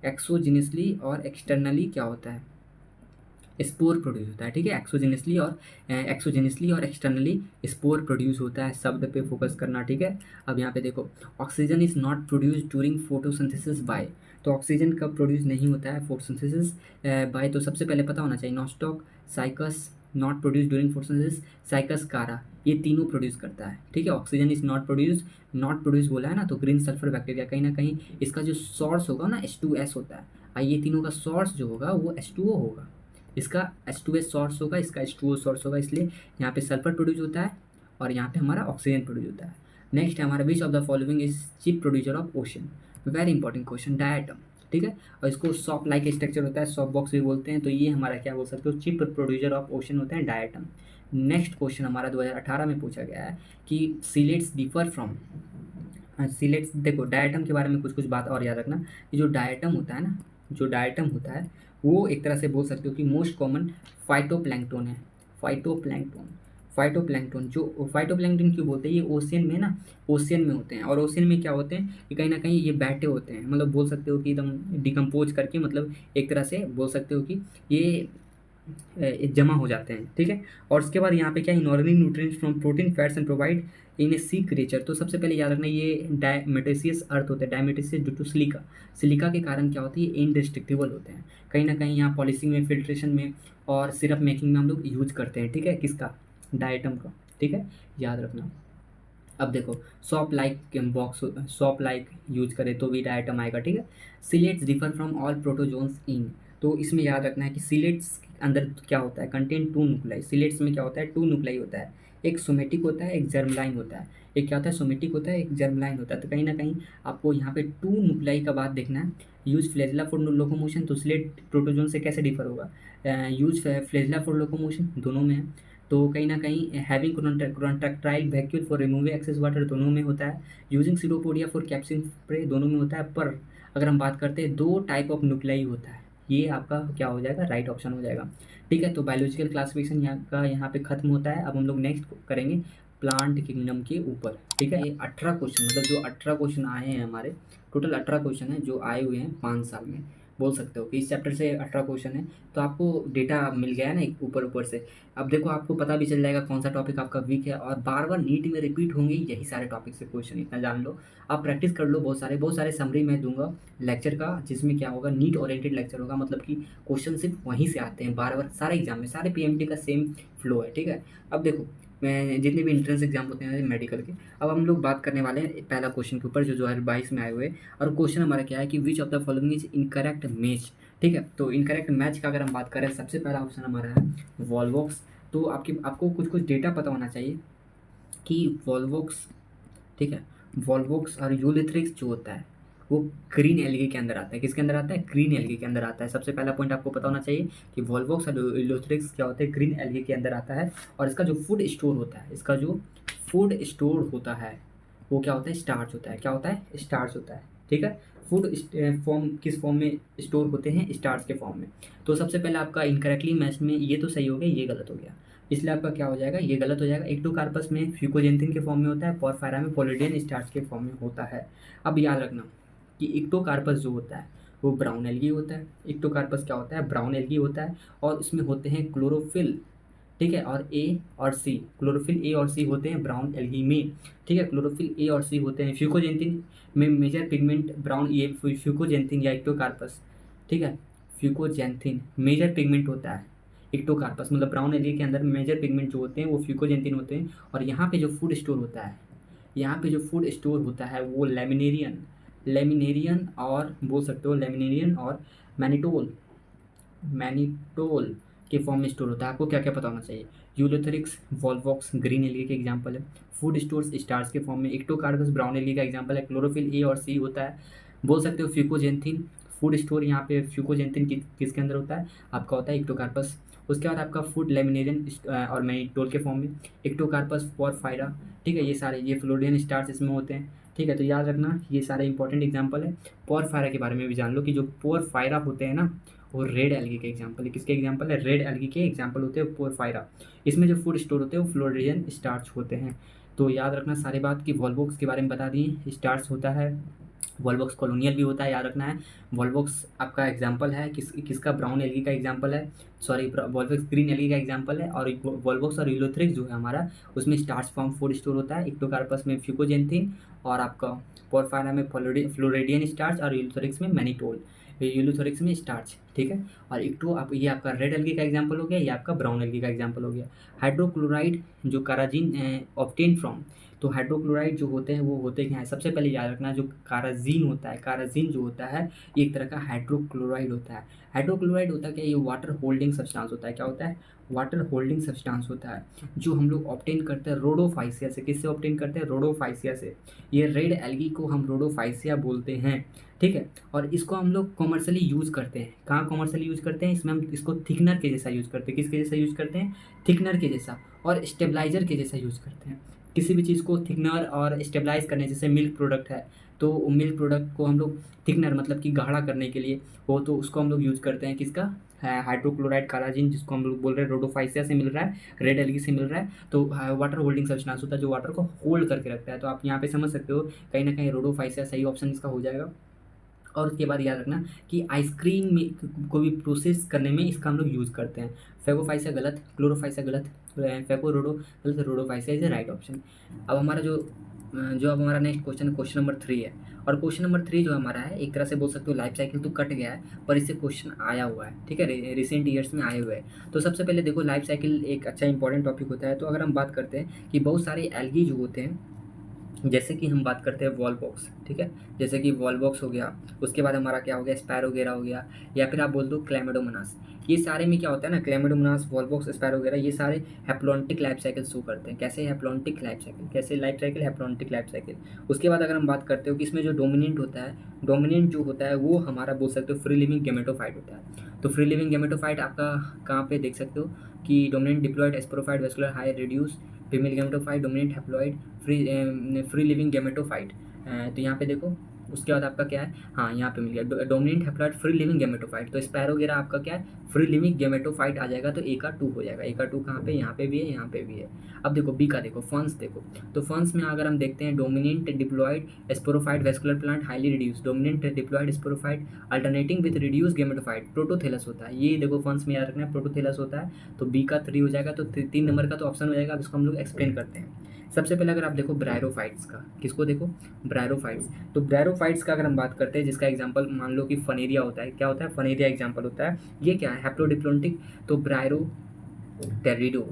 एक्सोजेनियसली और एक्सटर्नली क्या होता है, स्पोर प्रोड्यूस होता है। ठीक है, एक्सोजेनियसली और एक्सटर्नली स्पोर प्रोड्यूस होता है, शब्द पे फोकस करना। ठीक है, अब यहाँ पे देखो, oxygen is not produce during photosynthesis by, तो ऑक्सीजन कब प्रोड्यूस नहीं होता है फोटोसिंथेसिस बाय, तो सबसे पहले पता होना चाहिए nostoc, cycas not produce during photosynthesis, cycas कारा, ये तीनों प्रोड्यूस करता है। ठीक है, ऑक्सीजन इज नॉट प्रोड्यूस बोला है ना, तो ग्रीन सल्फर बैक्टीरिया कहीं ना कहीं इसका जो सोर्स होगा ना H2S होता है, और ये तीनों का सोर्स जो होगा वो H2O होगा। इसका H2S सोर्स होगा, इसका H2O सोर्स होगा, इसलिए यहाँ पे सल्फर प्रोड्यूस होता है और यहाँ पे हमारा ऑक्सीजन प्रोड्यूस होता है। नेक्स्ट है हमारा which of the following is chief producer of ocean, very important question, diatom. ठीक है, और इसको सॉप लाइक स्ट्रक्चर होता है, सॉप बॉक्स भी बोलते हैं, तो ये हमारा क्या बोल सकते हो, चीप प्रोड्यूसर ऑफ ओशन होता है डायटम। नेक्स्ट क्वेश्चन हमारा 2018 में पूछा गया है कि सीलेट्स डिफर फ्रॉम, सीलेट्स, देखो डायटम के बारे में कुछ कुछ बात और याद रखना कि जो डायटम होता है ना, जो डायटम होता है वो एक तरह से बोल सकते हो कि मोस्ट कॉमन फाइटोप्लैंक्टन है, फाइटोप्लैंक्टन, फाइटोप्लैंक्टन। जो फाइटोप्लैंक्टन क्यों बोलते हैं, ये ओशियन में ना, ओशियन में होते हैं, और ओशियन में क्या होते हैं कि कहीं ना कहीं ये बैठे होते हैं, मतलब बोल सकते हो कि एकदम डिकम्पोज करके, मतलब एक तरह से बोल सकते हो कि ये जमा हो जाते हैं। ठीक है, और उसके बाद यहाँ पे क्या, inorganic nutrients from protein fats and provide in a sea creature, तो सबसे पहले याद रखना ये डायमेटेसियस अर्थ होता है, डायमेटेसियस ड्यू टू सिलिका, सिलिका के कारण क्या होती है, इनडिस्ट्रक्टिबल होते हैं। कहीं ना कहीं यहाँ पॉलिशिंग में, फिल्ट्रेशन में और सिरप मेकिंग में हम लोग यूज करते हैं। ठीक है, किसका, डायटम का। ठीक है, याद रखना। अब देखो, shop like box, shop like use करें तो भी डायटम आएगा। ठीक है, सिलेट्स डिफर फ्रॉम ऑल प्रोटोजोन्स इन, तो इसमें याद रखना है कि सिलेट्स के अंदर क्या होता है, कंटेंट टू न्यूक्लाई, सिलेट्स में क्या होता है, टू न्यूक्लाई होता है, एक सोमेटिक होता है, एक जर्मलाइन होता है। एक क्या होता है, सोमेटिक होता है, एक जर्मलाइन होता है। तो कहीं ना कहीं आपको यहाँ पे टू न्यूक्लाई का बात देखना है। यूज फ्लैजेला फॉर लोकोमोशन, तो सिलेट प्रोटोजोन से कैसे डिफर होगा, यूज फ्लैजेला फॉर लोकोमोशन, दोनों में है। तो कहीं ना कहीं having contractile vacuole for removing excess water, दोनों में होता है। यूजिंग सीरोपोडिया फॉर कैप्सिंग स्प्रे, दोनों में होता है। पर अगर हम बात करते हैं, दो टाइप ऑफ न्यूक्लाई होता है, ये आपका क्या हो जाएगा, राइट ऑप्शन हो जाएगा। ठीक है, तो बायोलॉजिकल क्लासिफिकेशन यहाँ पे खत्म होता है। अब हम लोग नेक्स्ट करेंगे प्लांट किंगडम के ऊपर। ठीक है, ये 18 क्वेश्चन, मतलब जो 18 क्वेश्चन आए हैं हमारे, टोटल 18 क्वेश्चन है जो आए हुए हैं 5 साल में, बोल सकते हो कि इस चैप्टर से 18 क्वेश्चन है। तो आपको डेटा मिल गया है ना एक ऊपर ऊपर से। अब देखो आपको पता भी चल जाएगा कौन सा टॉपिक आपका वीक है, और बार बार नीट में रिपीट होंगे यही सारे टॉपिक से क्वेश्चन, इतना जान लो। आप प्रैक्टिस कर लो, बहुत सारे समरी मैं दूंगा लेक्चर का, जिसमें क्या होगा, नीट ओरिएंटेड लेक्चर होगा, मतलब कि क्वेश्चन सिर्फ वहीं से आते हैं बार बार, सारे एग्जाम में, सारे पीएमटी का सेम फ्लो है। ठीक है, अब देखो मैं जितने भी एंट्रेंस एग्जाम होते हैं मेडिकल के, अब हम लोग बात करने वाले हैं पहला क्वेश्चन के ऊपर जो 2022 में आए हुए। और क्वेश्चन हमारा क्या है कि which of the following is incorrect match. ठीक है, तो इनकरेक्ट मैच का अगर हम बात करें, सबसे पहला ऑप्शन हमारा है वॉल्वॉक्स। तो आपको कुछ कुछ डेटा पता होना चाहिए कि वॉल्वॉक्स, ठीक है, वॉल्वॉक्स और यूलिथ्रिक्स जो होता है वो ग्रीन एल्गी के अंदर आता है। किसके अंदर आता है, ग्रीन एल्गी के अंदर आता है। सबसे पहला पॉइंट आपको पता होना चाहिए कि वॉल्वॉक्स और यूलिथ्रिक्स क्या होते हैं, ग्रीन एल्गी के अंदर आता है। और इसका जो फूड स्टोर होता है, इसका जो फूड स्टोर होता है वो क्या होता है, स्टार्च होता है। क्या होता है, स्टार्च होता है। ठीक है, फूड फॉर्म किस फॉर्म में स्टोर होते हैं, स्टार्च के फॉर्म में। तो सबसे पहले आपका इनकरेक्टली मैच में ये तो सही हो गया, ये गलत हो गया, इसलिए आपका क्या हो जाएगा, ये गलत हो जाएगा। एक्टोकार्पस में फ्यूकोजेंथिन के फॉर्म में होता है, पोरफायरा में पोलिडियन स्टार्च के फॉर्म में होता है। अब याद रखना कि एक्टोकार्पस जो होता है वो ब्राउन एल्गी होता है। एक्टोकार्पस क्या होता है, ब्राउन एल्गी होता है, और उसमें होते हैं क्लोरोफिल। ठीक है, और ए और सी, क्लोरोफिल ए और सी होते हैं ब्राउन एल्गी में। ठीक है, क्लोरोफिल ए और सी होते हैं। फ्यूकोजेंथिन में मेजर पिगमेंट ब्राउन, ये फ्यूकोजेंथिन या एक्टोकार्पस। ठीक है, फ्यूकोजेंथिन मेजर पिगमेंट होता है एक्टोकार्पस, मतलब ब्राउन एल्गी के अंदर मेजर पिगमेंट जो होते हैं वो फ्यूकोजेंथिन होते हैं। और यहाँ पे जो फूड स्टोर होता है, यहाँ पे जो फूड स्टोर होता है वो लेमिनेरियन और बोल सकते हो लेमिनेरियन और मैनिटोल के फॉर्म में स्टोर होता है। आपको क्या क्या पता होना चाहिए, यूलोथेरिक्स वॉल्वॉक्स ग्रीन एल्गी के एग्जांपल है, फूड स्टोर्स स्टार्च के फॉर्म में, एक्टोकार्पस ब्राउन एल्गी का एग्जांपल है, क्लोरोफिल ए और सी होता है। बोल सकते हो फ्यूकोजेंथिन फूड स्टोर, यहाँ पे फ्यूकोजेंथिन किसके अंदर होता है, आपका होता है एक्टोकार्पस। उसके बाद आपका फूड लेमिनेरियन और मैनिटोल के फॉर्म में, एक्टोकार्पस, पोरफायरा, ठीक है, ये सारे ये फ्लोरियन स्टार्स इसमें होते हैं, ठीक है। तो याद रखना ये सारे इंपॉर्टेंट एग्जाम्पल है। पोरफायरा के बारे में भी जान लो कि जो पोरफायरा होते हैं ना, वो रेड एल्गी के एग्जाम्पल है। किसके एग्जाम्पल है? रेड एल्गी के एग्जाम्पल होते हैं पोरफायरा। इसमें जो फूड स्टोर होते हैं वो फ्लोरियन स्टार्च होते हैं। तो याद रखना सारी बात की वॉल्वॉक्स के बारे में बता दिए, स्टार्च होता है, वॉल्वॉक्स कॉलोनियल भी होता है, याद रखना है। वॉल्वॉक्स आपका एग्जाम्पल है किसका? ब्राउन एल्गी का एग्जाम्पल है, सॉरी वॉल्वॉक्स ग्रीन एल्गी का एग्जाम्पल है। और वॉल्वॉक्स और यूलोथ्रिक्स जो है हमारा, उसमें स्टार्च फॉर्म फूड स्टोर होता है, एक्टोकार्पस में फ्यूकोजेंथिन, और आपका पोरफायरा में फ्लोरिडियन स्टार्च, और यूलोथ्रिक्स में मैनिटोल, यूलोथोरिक्स में स्टार्च, ठीक है। और एक्टो आप ये आपका रेड एल्गी का एग्जांपल हो गया, ये आपका ब्राउन एल्गी का एग्जांपल हो गया। हाइड्रोक्लोराइड जो काराजीन ऑब्टेन फ्रॉम, तो हाइड्रोक्लोराइड जो होते हैं वो होते क्या है? सबसे पहले याद रखना जो काराजीन होता है, काराजीन जो होता है ये एक तरह का हाइड्रोक्लोराइड होता है। हाइड्रोक्लोराइड होता है क्या? ये वाटर होल्डिंग सब्सटेंस होता है। क्या होता है? वाटर होल्डिंग सब्सटेंस होता है, जो हम लोग ऑब्टेन करते हैं रोडोफाइसिया से। किससे ऑब्टेन करते हैं? रोडोफाइसिया से। ये रेड एल्गी को हम रोडोफाइसिया बोलते हैं, ठीक है। और इसको हम लोग कॉमर्शियली यूज़ करते हैं। कहाँ कॉमर्शियली यूज़ करते हैं? इसमें हम इसको थिकनर के जैसा यूज़ करते हैं। किसके जैसा यूज़ करते हैं? थिकनर के जैसा, और स्टेबलाइजर के जैसा यूज़ करते हैं। किसी भी चीज़ को थिकनर और स्टेबलाइज करने, जैसे मिल्क प्रोडक्ट है, तो मिल्क प्रोडक्ट को हम लोग थिकनर मतलब कि गाढ़ा करने के लिए वो, तो उसको हम लोग यूज़ करते हैं किसका? हाइड्रोक्लोराइड काराजिन, जिसको हम लोग बोल रहे हैं रोडोफाइसिया से मिल रहा है, रेड एल्गी से मिल रहा है। तो वाटर होल्डिंग सब्सटेंस होता है जो वाटर को होल्ड करके रखता है। तो आप यहाँ पे समझ सकते हो कहीं ना कहीं रोडोफाइसिया सही ऑप्शन इसका हो जाएगा। और उसके बाद याद रखना कि आइसक्रीम में को भी प्रोसेस करने में इसका हम लोग यूज़ करते हैं। फेगोफाइसिया गलत, क्लोरोफाइसिया गलत, फेगोरोडो गलत, रोडोफाइसिया इज द राइट ऑप्शन। अब हमारा अब हमारा नेक्स्ट क्वेश्चन है, क्वेश्चन नंबर 3 है। और क्वेश्चन नंबर 3 जो हमारा है, एक तरह से बोल सकते हो लाइफ साइकिल तो कट गया है, पर इससे क्वेश्चन आया हुआ है, ठीक है, रिसेंट ईयर्स में आए हुए हैं। तो सबसे पहले देखो, लाइफ साइकिल एक अच्छा इंपॉर्टेंट टॉपिक होता है। तो अगर हम बात करते हैं कि बहुत सारे एल्गी जो होते हैं, जैसे कि हम बात करते हैं वॉलबॉक्स, ठीक है, जैसे कि वॉलबॉक्स हो गया, उसके बाद हमारा क्या हो गया? स्पैरोगेरा हो गया, या फिर आप बोल दो क्लैमिडोमोनास। ये सारे में क्या होता है ना, क्लैमिडोमोनास, वॉलबॉक्स, स्पैरोगेरा, ये सारे हैप्लॉन्टिक लाइफ साइकिल शो करते हैं। कैसे हैप्लॉन्टिक लाइफ साइकिल? कैसे life cycle? Haplontic life cycle. उसके बाद अगर हम बात करते हो कि इसमें जो डोमिनेंट होता है, डोमिनेंट जो होता है वो हमारा बोल सकते हो फ्री लिविंग गेमेटोफाइट होता है। तो फ्री लिविंग गेमेटोफाइट आपका कहाँ पे देख सकते हो कि dominant diploid sporophyte vascular high reduce female gametophyte, dominant haploid free living gametophyte. तो यहाँ पे देखो, उसके बाद आपका क्या है? हाँ, यहाँ पे मिल गया dominant haploid free living gametophyte. तो स्पैरोगेरा आपका क्या है? फ्री लिविंग गेमेटोफाइट आ जाएगा। तो ए का 2 हो जाएगा। ए का 2 कहाँ पे? यहाँ पे भी है, यहाँ पे भी है। अब देखो बी का, देखो फंस, देखो तो फंस में अगर हम देखते हैं dominant diploid sporophyte vascular plant highly reduce, dominant diploid sporophyte alternating with reduce gametophyte, prothallus होता है। ये देखो फंस में याद रखना है, प्रोटोथेलस होता है। तो बी का 3 हो जाएगा। तो 3 नंबर का तो ऑप्शन हो जाएगा। अब इसको हम लोग एक्सप्लेन करते हैं। सबसे पहले अगर आप देखो ब्रायरोफाइट्स का, किसको देखो? ब्रायरोफाइट्स। तो ब्रायरोफाइट्स का अगर हम बात करते हैं, जिसका एग्जांपल मान लो कि फनेरिया होता है। क्या होता है? फनेरिया एग्जांपल होता है। ये क्या है? हैप्लोडिप्लोंटिक। तो ब्रायरो टेरिडो,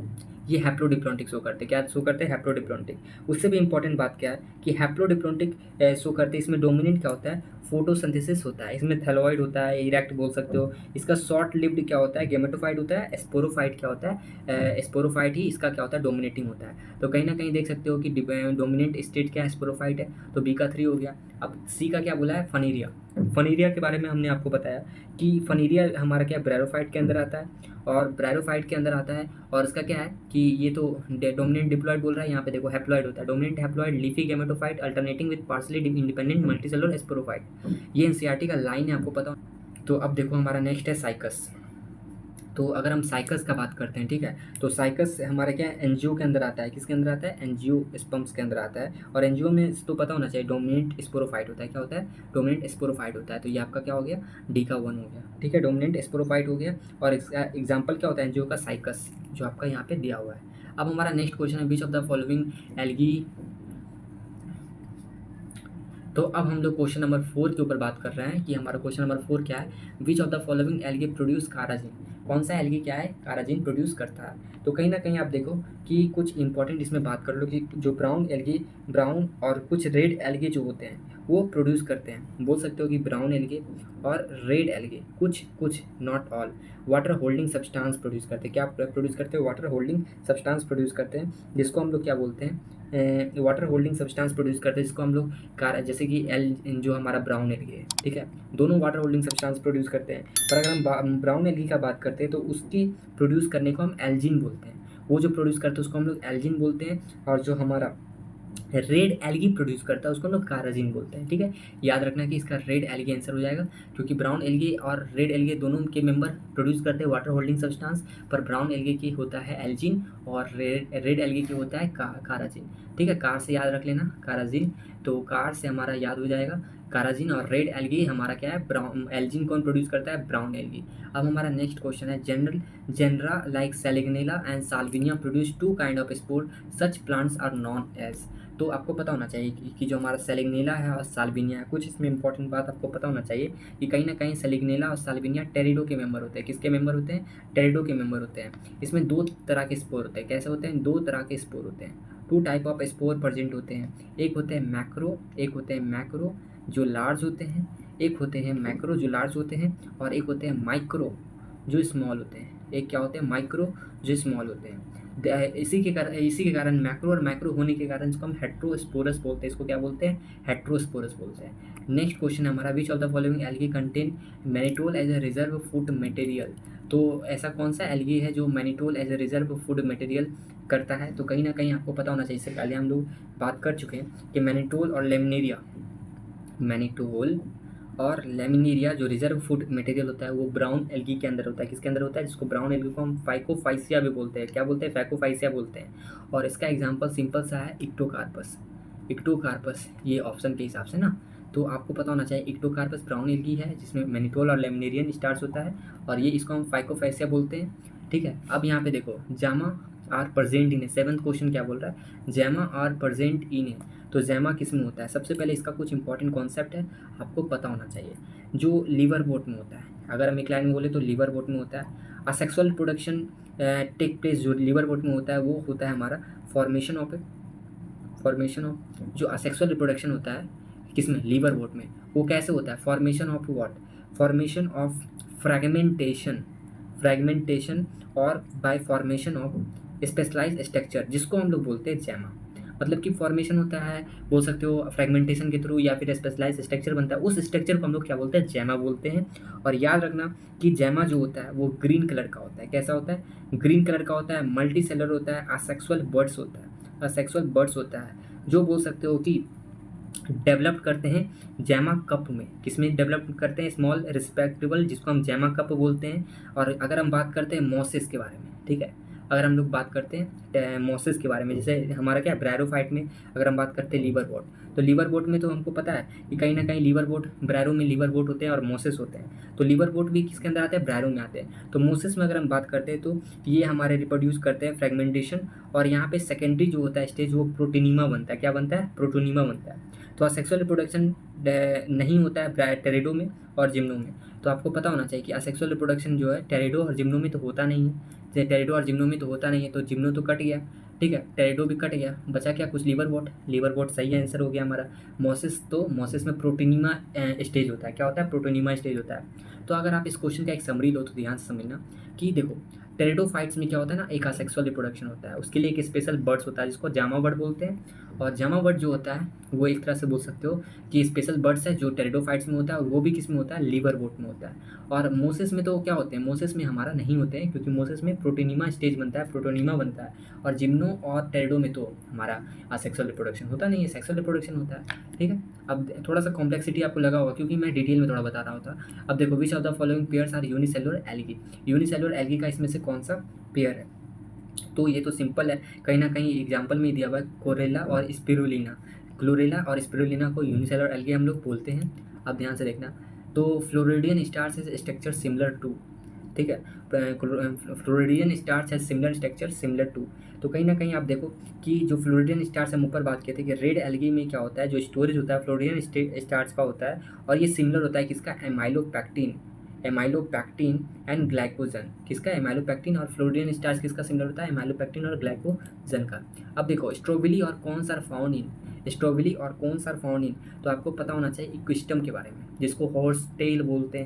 ये हैप्लोडिप्लोंटिक शो करते हैं। क्या शो करते हैं? हैप्लोडिप्लोंटिक। उससे भी इंपॉर्टेंट बात क्या है कि हैप्लोडिप्लोंटिक शो करते हैं। इसमें डोमिनेंट क्या होता है? फोटोसिंथेसिस होता है। इसमें थैलोइड होता है, इरेक्ट बोल सकते हो। इसका शॉर्ट लिव्ड क्या होता है? गेमेटोफाइट होता है। स्पोरोफाइट क्या होता है? स्पोरोफाइट ही इसका क्या होता है? डोमिनेटिंग होता है। तो कहीं ना कहीं देख सकते हो कि डोमिनेंट स्टेट क्या है? स्पोरोफाइट है। तो बी का 3 हो गया। अब सी का क्या बोला है? फनीरिया। फनीरिया के बारे में हमने आपको बताया कि फनीरिया हमारा क्या ब्रायरोफाइट के अंदर आता है, और ब्रायरोफाइट के अंदर आता है। और इसका क्या है कि ये तो डोमिनेंट डिप्लॉयड बोल रहा है, यहाँ पे देखो हैप्लॉइड होता है। Dominant haploid leafy gametophyte alternating with partially independent multicellular sporophyte. ये एनसीईआरटी का लाइन है, आपको पता हो। तो अब देखो हमारा नेक्स्ट है साइकस। तो अगर हम साइकस का बात करते हैं, ठीक है, तो साइकस हमारा क्या है? एनजीओ के अंदर आता है। किसके अंदर आता है? एनजीओ स्पम्स के अंदर आता है। और एनजीओ में तो पता होना चाहिए डोमिनेंट स्पोरोफाइट होता है। क्या होता है? डोमिनेंट स्पोरोफाइट होता है। तो ये आपका क्या हो गया? डी का 1 हो गया, ठीक है, डोमिनेंट स्पोरोफाइट हो गया। और इसका एग्जाम्पल क्या होता है? एनजीओ का साइकस, जो आपका यहाँ पे दिया हुआ है। अब हमारा नेक्स्ट क्वेश्चन है which of the following algae. तो अब हम लोग क्वेश्चन नंबर 4 के ऊपर बात कर रहे हैं कि हमारा क्वेश्चन नंबर 4 क्या है? Which of the following algae produce carrageenan. कौन सा एल्गी क्या है? काराजिन प्रोड्यूस करता है। तो कहीं ना कहीं आप देखो कि कुछ इंपॉर्टेंट इसमें बात कर लो कि जो ब्राउन एल्गी, ब्राउन और कुछ रेड एल्गी जो होते हैं वो प्रोड्यूस करते हैं। बोल सकते हो कि ब्राउन एल्गी और रेड एल्गी, कुछ not all, water holding substance produce करते हैं। क्या प्रोड्यूस करते हैं? वाटर होल्डिंग सब्सटेंस प्रोड्यूस करते हैं, जिसको हम लोग क्या बोलते हैं? वाटर होल्डिंग सब्सटेंस प्रोड्यूस करते हैं, जिसको हम लोग जैसे कि एल जो हमारा ब्राउन एल्गी है, ठीक है, दोनों वाटर होल्डिंग सब्सटेंस प्रोड्यूस करते हैं। पर अगर हम ब्राउन एल्गी का बात करते करते हैं तो उसकी प्रोड्यूस करने को हम एल्जिन बोलते हैं। वो जो प्रोड्यूस करते हैं उसको हम लोग एल्जिन बोलते हैं, और जो हमारा रेड एल्गी प्रोड्यूस करता है उसको हम लोग काराजिन बोलते हैं। ठीक है, याद रखना कि इसका रेड एल्गी आंसर हो जाएगा, क्योंकि ब्राउन एल्गी और रेड एल्गी दोनों के मेंबर प्रोड्यूस करते हैं वाटर होल्डिंग सब्सटेंस, पर ब्राउन एल्गी की होता है एल्जिन और रेड एल्गी की होता है काराजिन। ठीक है, कार से याद रख लेना काराजिन, तो कार से हमारा याद हो जाएगा काराजिन, और रेड एल्गी हमारा क्या है, ब्राउन एल्जिन कौन प्रोड्यूस करता है, ब्राउन एल्गी। अब हमारा नेक्स्ट क्वेश्चन है, genera like selaginella and salvinia produce two kind of spore, such plants are known as. तो आपको पता होना चाहिए कि जो हमारा सेलेग्नेला है और साल्विनिया है, कुछ इसमें इंपॉर्टेंट बात आपको पता होना चाहिए कि कहीं ना कहीं सेलेग्नेला और साल्विनिया टेरिडो के मेंबर होते हैं। किसके मेंबर होते हैं, टेरिडो के मेंबर होते हैं। इसमें दो तरह के स्पोर होते हैं। कैसे होते हैं, दो तरह के स्पोर होते हैं, two type of spore present होते हैं। एक होते हैं मैक्रो, एक होते हैं मैक्रो जो लार्ज होते हैं, एक होते हैं मैक्रो जो लार्ज होते हैं, और एक होते हैं माइक्रो जो स्मॉल होते हैं। एक क्या होते हैं, माइक्रो जो स्मॉल होते हैं। इसी के कारण मैक्रो और माइक्रो होने के कारण इसको हम हेट्रोस्पोरस बोलते हैं। इसको क्या बोलते हैं, हेट्रोस्पोरस बोलते हैं। नेक्स्ट क्वेश्चन है हमारा, which of the following algae contain mannitol as a reserve food material. तो ऐसा कौन सा एल्गी है जो mannitol as a reserve food material करता है। तो कहीं ना कहीं आपको पता होना चाहिए, इससे पहले हम लोग बात कर चुके हैं कि मैनिटोल और लेमिनेरिया, मैनिटोल और लेमिनेरिया जो रिजर्व फूड मटेरियल होता है वो ब्राउन एल्गी के अंदर होता है। किसके अंदर होता है, जिसको ब्राउन एल्गी को हम फाइकोफाइसिया भी बोलते हैं। क्या बोलते हैं, फाइकोफाइसिया बोलते हैं। और इसका एग्जांपल सिंपल सा है, इक्टोकार्पस। इक्टोकार्पस ये ऑप्शन के हिसाब से ना, तो आपको पता होना चाहिए इक्टोकार्पस ब्राउन एल्गी है जिसमें मैनिटोल और लेमिनेरियन स्टार्च होता है, और ये इसको हम फाइकोफाइसिया बोलते हैं। ठीक है, अब यहाँ पे देखो, जामा आर प्रेजेंट इन है। 7th क्वेश्चन क्या बोल रहा है, जैमा आर प्रेजेंट इन है। तो जैमा किस में होता है, सबसे पहले इसका कुछ इंपॉर्टेंट कॉन्सेप्ट है आपको पता होना चाहिए, जो लीवर बोट में होता है। अगर हम एक लाइन में बोले तो लीवर बोट में होता है असेक्सुअल प्रोडक्शन टेक प्लेस। जो लीवर बोट में होता है वो होता है हमारा फॉर्मेशन ऑफ जो असेक्सुअल रिप्रोडक्शन होता है किसमें, लीवर बोट में। वो कैसे होता है, formation of what, formation of fragmentation और by formation of specialized structure, जिसको हम लोग बोलते हैं जैमा। मतलब कि फॉर्मेशन होता है, बोल सकते हो फ्रेगमेंटेशन के थ्रू, या फिर स्पेशलाइज्ड स्ट्रक्चर बनता है, उस स्ट्रक्चर को हम लोग क्या बोलते हैं, जैमा बोलते हैं। और याद रखना कि जैमा जो होता है वो ग्रीन कलर का होता है। कैसा होता है, ग्रीन कलर का होता है, मल्टी सेलर होता है, असेक्सुअल बर्ड्स होता है, जो बोल सकते हो कि डेवलप करते हैं जैमा कप में। किसमें डेवलप करते हैं, स्मॉल रिस्पेक्टेबल, जिसको हम जैमा कप बोलते हैं। और अगर हम बात करते हैं मोसिस के बारे में, ठीक है, अगर हम लोग बात करते हैं मोसिस के बारे में, जैसे हमारा क्या ब्रायरोफाइट में अगर हम बात करते हैं लीवर बोट, तो लीवर बोट में तो हमको पता है कि कहीं ना कहीं लीवर बोट, ब्रायरो में लीवर बोट होते हैं और मोसिस होते हैं। तो लीवर बोट भी किसके अंदर आते हैं, ब्रायरो में आते हैं। तो मोसिस में अगर हम बात करते हैं तो ये हमारे रिप्रोड्यूस करते हैं फ्रेगमेंटेशन, और यहाँ पे सेकेंडरी जो होता है स्टेज वो प्रोटीनिमा बनता है। क्या बनता है, प्रोटोनिमा बनता है। तो असेक्सुअल रिप्रोडक्शन नहीं होता है टेरिडो में और जिम्नो में। तो आपको पता होना चाहिए कि असेक्सुअल रिप्रोडक्शन जो है टेरिडो और जिम्नो में तो होता नहीं है। टेरिडो और जिम्नो में तो होता नहीं है, तो जिम्नो तो कट गया, ठीक है, टेरिडो भी कट गया, बचा क्या कुछ, लीवर बोट सही आंसर हो गया हमारा। मोसिस में प्रोटोनिमा स्टेज होता है। क्या होता है, प्रोटोनिमा स्टेज होता है। तो अगर आप इस क्वेश्चन का एक समरी लो तो ध्यान से समझना कि देखो, टेरिडोफाइट्स में क्या होता है ना, एक असेक्सुअल रिप्रोडक्शन होता है, उसके लिए एक स्पेशल बर्ड्स होता है जिसको जामा बर्ड बोलते हैं। और जामा बर्ड जो होता है वो एक तरह से बोल सकते हो कि स्पेशल बर्ड्स है जो टेरिडोफाइट्स में होता है, और वो भी किस में होता है, लीवर बोट में होता है। और मोसिस में तो क्या होते हैं, मोसिस में हमारा नहीं होते हैं, क्योंकि मोसिस में प्रोटोनिमा स्टेज बनता है, प्रोटोनिमा बनता है। और जिम्नो और टेरिडो में तो हमारा असेक्सुअल रिप्रोडक्शन होता नहीं है, सेक्सुअल रिप्रोडक्शन होता है। ठीक है, अब थोड़ा सा कॉम्प्लेक्सिटी आपको लगा होगा क्योंकि मैं डिटेल में थोड़ा बता रहा होता। अब देखो, which of the following pairs are unicellular algae. Unicellular algae का इसमें से कौन सा पेयर है, तो ये तो सिंपल है, कहीं ना कहीं एग्जाम्पल में दिया हुआ है, कोरेला और स्पिरुलिना। क्लोरेला और स्पिरुलिना को यूनिसेलुलर एल्गी हम लोग बोलते हैं। अब ध्यान से देखना, तो floridean starch is structure similar to, ठीक है, फ्लोरिडियन स्टार्च है सिमिलर स्ट्रक्चर सिमिलर टू। तो कहीं ना कहीं आप देखो कि जो फ्लोरिडियन स्टार्च हम ऊपर बात किए थे कि रेड एल्गी में क्या होता है, जो स्टोरेज होता है फ्लोरिडियन स्टार्च का होता है, और ये सिमिलर होता है किसका, एमाइलोपैक्टिन एंड ग्लाइकोजन। किसका, एमाइलोपैक्टिन, और फ्लोरिडियन स्टार्च किसका सिमिलर होता है, एमाइलोपैक्टिन और ग्लाइकोजन का। अब देखो, स्ट्रॉबेरी और कॉर्न्स आर फाउंड इन, तो आपको पता होना चाहिए इक्विस्टम के बारे में, जिसको हॉर्स टेल बोलते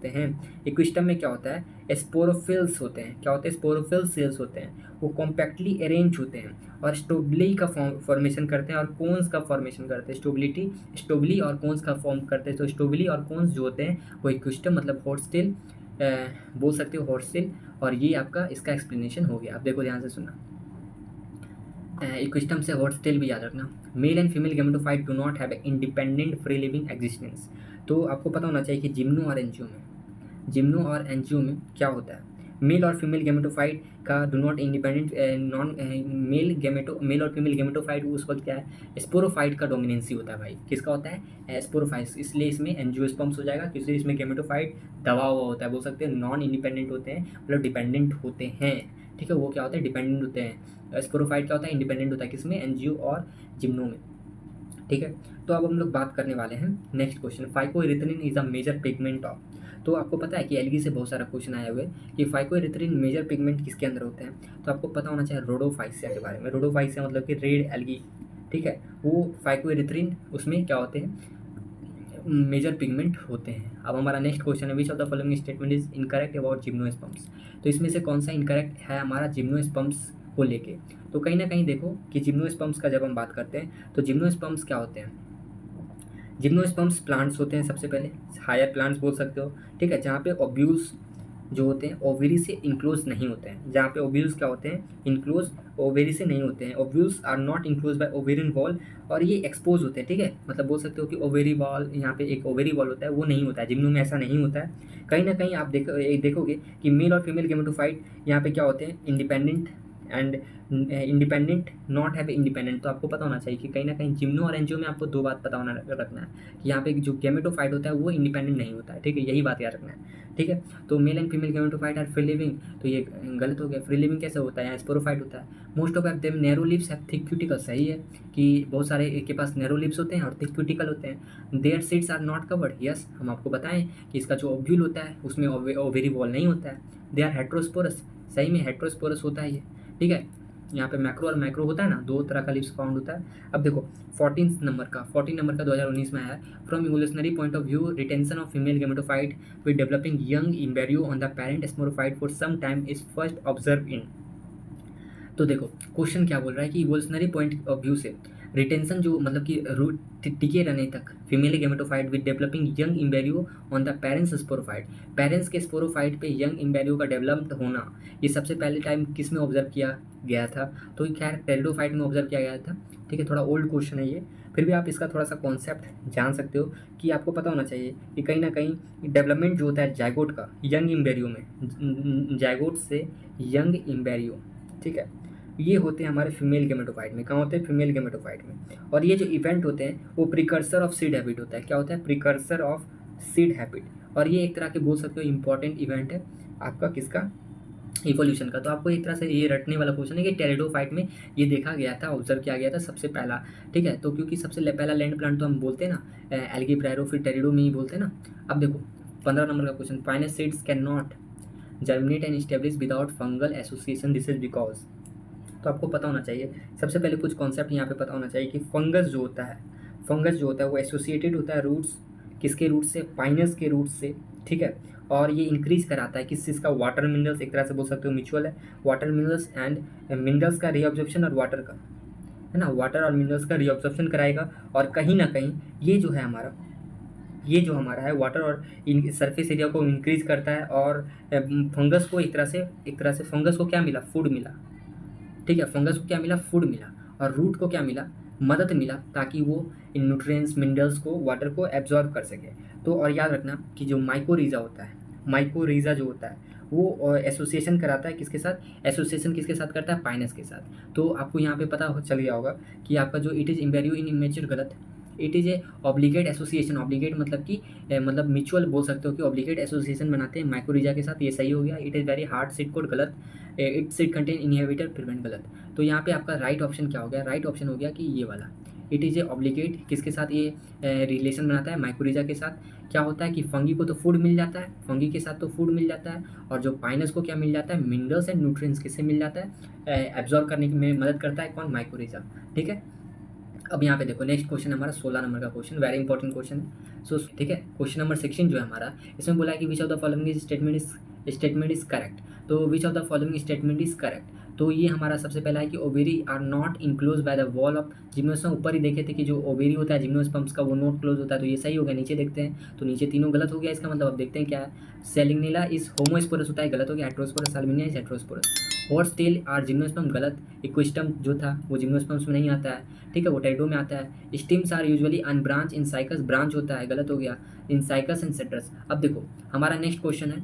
हैं। इक्विस्टम में क्या होता है, स्पोरोफिल्स होते हैं। क्या होते हैं, स्पोरोफिल सेल्स होते हैं, वो कॉम्पैक्टली अरेंज होते हैं और स्टोबली का फॉर्मेशन करते हैं और कोन्स का फॉर्मेशन करते हैं। स्टोबली और कोन्स का फॉर्म करते हैं। तो स्टोबली और कोन्स जो होते हैं वो इक्विस्टम मतलब हॉर्स टेल बोल सकते हो हॉर्स टेल, और ये आपका इसका एक्सप्लेनेशन हो गया। अब देखो ध्यान से सुनना, इक्विस्टम से हॉर्स टेल भी याद रखना। Mail and female gametophyte do not have independent free living existence. तो आपको पता होना चाहिए कि जिम्नो और एंजियो में क्या होता है। मेल और फीमेल गेमेटोफाइट का do not independent non male और फीमेल गेमेटोफाइट उस वक्त क्या है, स्पोरोफाइट का डोमिनेंसी होता है भाई। किसका होता है, स्पोरोफाइट। इसलिए इसमें एंजियोस्पर्म्स हो जाएगा, क्योंकि इसमें गेमेटोफाइट दबा हुआ होता है, बोल सकते हैं नॉन इंडिपेंडेंट होते हैं, मतलब डिपेंडेंट होते हैं। ठीक है, वो क्या होता है, डिपेंडेंट होते हैं। स्पोरोफाइट क्या होता है, इंडिपेंडेंट होता है, किसमें, एंजियो और जिम्नो में। ठीक है, तो अब हम लोग बात करने वाले हैं next question, phycoerythrin is a major pigment of. तो आपको पता है कि एल्गी से बहुत सारा क्वेश्चन आया हुआ है कि फाइकोइरिथ्रिन मेजर पिगमेंट किसके अंदर होते हैं। तो आपको पता होना चाहिए रोडोफाइसिया के बारे में। रोडोफाइसिया मतलब कि रेड एल्गी, ठीक है, वो फाइकोइरिथ्रिन उसमें क्या होते हैं, मेजर पिगमेंट होते हैं। अब हमारा नेक्स्ट क्वेश्चन है, which of the following statement is incorrect about gymnosperms. तो इसमें से कौन सा इनकरेक्ट है हमारा जिम्नोस्पर्म्स को लेके। तो कहीं ना कहीं देखो कि जिम्नोस्पर्म्स का जब हम बात करते हैं तो जिम्नोस्पर्म्स क्या होते हैं, जिम्नोस्पर्म्स प्लांट्स होते हैं सबसे पहले, हायर प्लांट्स बोल सकते हो। ठीक है, जहाँ पे ओव्यूल्स जो होते हैं ओवेरी से इनक्लोज नहीं होते हैं। जहाँ पे ओव्यूल्स क्या होते हैं, इनक्लोज ओवेरी से नहीं होते हैं। Ovules are not enclose by ovarian wall, और ये एक्सपोज होते हैं। ठीक है, मतलब बोल सकते हो कि ओवेरी वॉल, यहाँ पे एक ओवेरी वॉल होता है, वो नहीं होता है। जिम्नो में ऐसा नहीं होता है। कहीं ना कहीं आप देखोगे कि मेल और फीमेल गेमेटोफाइट यहाँ पे क्या होते हैं, independent and independent, not have independent. तो आपको पता होना चाहिए कि कहीं ना कहीं जिम्नो और एंजियो में आपको दो बात पता होना रखना है कि यहाँ पे जो गेमेटोफाइट होता है वो इंडिपेंडेंट नहीं होता है। ठीक है, यही बात याद रखना है। ठीक है, तो male and female gametophyte are free living, तो ये गलत हो गया। फ्री लिविंग कैसे होता है, यहाँ स्पोरोफाइट होता है। Most of them narrow lips have thick cuticle, सही है कि बहुत सारे के पास नैरो लिप्स होते हैं और थिक क्यूटिकल होते हैं। Their seeds are not covered, yes, हम आपको बताएं कि इसका जो ओव्यूल होता है उसमें ओवेरी वॉल नहीं होता है। दे आर हेट्रोस्पोरस, सही में हेट्रोस्पोरस होता है ये। ठीक है, यहाँ पे मैक्रो और माइक्रो होता है ना, दो तरह का लिप्स फाउंड होता है। अब देखो 14 नंबर का 2019 में आया है। From evolutionary point of view, retention of female gametophyte with developing young embryo on the parent sporophyte for some time is first observe in. तो देखो क्वेश्चन क्या बोल रहा है कि इवोल्यूशनरी पॉइंट ऑफ व्यू से रिटेंशन जो मतलब कि टिके रहने तक female gametophyte with developing young embryo on the parents sporophyte, parents के स्पोरोफाइट पे यंग एम्ब्रियो का डेवलप्ड होना, ये सबसे पहले टाइम किस में ऑब्जर्व किया गया था। तो खैर टेरिडोफाइट में ऑब्जर्व किया गया था। ठीक है, थोड़ा ओल्ड क्वेश्चन है ये, फिर भी आप इसका थोड़ा सा कॉन्सेप्ट जान सकते हो कि आपको पता होना चाहिए कि कहीं ना कहीं डेवलपमेंट जो होता है जायगोट का यंग एम्ब्रियो में, जायगोट से यंग एम्ब्रियो, ठीक है, ये होते हैं हमारे फीमेल गेमेटोफाइट में। कहाँ होते हैं, फीमेल गेमेटोफाइट में। और ये जो इवेंट होते हैं वो प्रिकर्सर ऑफ सीड हैबिट होता है। क्या होता है, प्रिकर्सर ऑफ सीड हैबिट। और ये एक तरह के बोल सकते हो इंपॉर्टेंट इवेंट है आपका, किसका, इवोल्यूशन का। तो आपको एक तरह से ये रटने वाला क्वेश्चन है कि टेरिडोफाइट में ये देखा गया था, ऑब्जर्व किया गया था सबसे पहला। ठीक है, तो क्योंकि सबसे पहला लैंड प्लांट तो हम बोलते हैं ना एल्गी ब्रायरो, फिर टेरिडो में ही बोलते हैं ना। अब देखो 15 नंबर का question, finest seeds can not germinate and establish without fungal association, this is because. तो आपको पता होना चाहिए सबसे पहले कुछ कॉन्सेप्ट यहाँ पे पता होना चाहिए कि फंगस जो होता है वो एसोसिएटेड होता है रूट्स, किसके रूट से, पाइनस के रूट से। ठीक है, और ये इंक्रीज कराता है किस चीज़ का, वाटर मिनरल्स, एक तरह से बोल सकते हो म्यूचुअल है, वाटर मिनरल्स एंड मिनरल्स का रीअब्जॉर्प्शन और वाटर का, है ना, वाटर और मिनरल्स का रीअब्जॉर्प्शन कराएगा। और कहीं ना कहीं ये जो हमारा है वाटर और सरफेस एरिया को इंक्रीज करता है। और फंगस को एक तरह से फंगस को क्या मिला, फूड मिला। ठीक है, फंगस को क्या मिला, फूड मिला। और रूट को क्या मिला, मदद मिला, ताकि वो इन न्यूट्रिएंट्स मिनरल्स को, वाटर को एब्जॉर्ब कर सके। तो और याद रखना कि जो माइकोरीजा होता है, माइकोरीजा जो होता है वो एसोसिएशन कराता है किसके साथ, एसोसिएशन किसके साथ करता है, पाइनस के साथ। तो आपको यहाँ पे पता चल गया होगा कि आपका जो it is embryo in immature, गलत, it is a obligate association. Obligate मतलब कि मतलब म्यूचुअल बोल सकते हो कि ऑब्लिगेट एसोसिएशन बनाते हैं माइकोरीजा के साथ, ये सही हो गया। It is very hard seed coat, गलत। It seed contain inhibitor prevent, गलत। तो यहाँ पे आपका राइट ऑप्शन क्या हो गया, राइट ऑप्शन हो गया कि ये वाला, इट इज़ ए ऑब्लिगेट, किसके साथ ये रिलेशन बनाता है, माइकोरीजा के साथ। क्या होता है कि फंगी को तो फूड मिल जाता है, फंगी के साथ तो फूड मिल जाता है, और जो पाइनस को क्या मिल जाता है, मिनरल्स एंड न्यूट्रिएंट्स किससे मिल जाता है, एब्जॉर्ब करने में मदद करता है कौन, माइकोरीजा। ठीक है, अब यहाँ पे देखो नेक्स्ट क्वेश्चन हमारा 16 नंबर का क्वेश्चन, वेरी इंपॉर्टेंट क्वेश्चन है। सो ठीक है, क्वेश्चन नंबर 16 जो है हमारा, इसमें बोला है कि which of the following statement is correct. तो which of the following statement is correct, तो ये हमारा सबसे पहला है कि ovary are not enclose by the wall of gymnosperm. ऊपर ही देखे थे कि जो ओवेरी होता है जिम्नोस्पर्म्स का वो नॉट क्लोज होता है, तो ये सही हो गया। नीचे देखते हैं तो नीचे तीनों गलत हो गया इसका मतलब। अब देखते हैं क्या है। सेलिग्निला इज होमोस्पोरस होता है, गलत हो गया। Heterosporous Salvinia is heterosporous. Horse tail are gymnosperm, गलत। इक्विस्टम जो था वो जिम्नोस्पर्म्स में नहीं आता है, ठीक है, वो टेडो में आता है। Stems are usually unbranched in cycas, branch होता है, गलत हो गया। In cycas and citrus. अब देखो हमारा नेक्स्ट क्वेश्चन है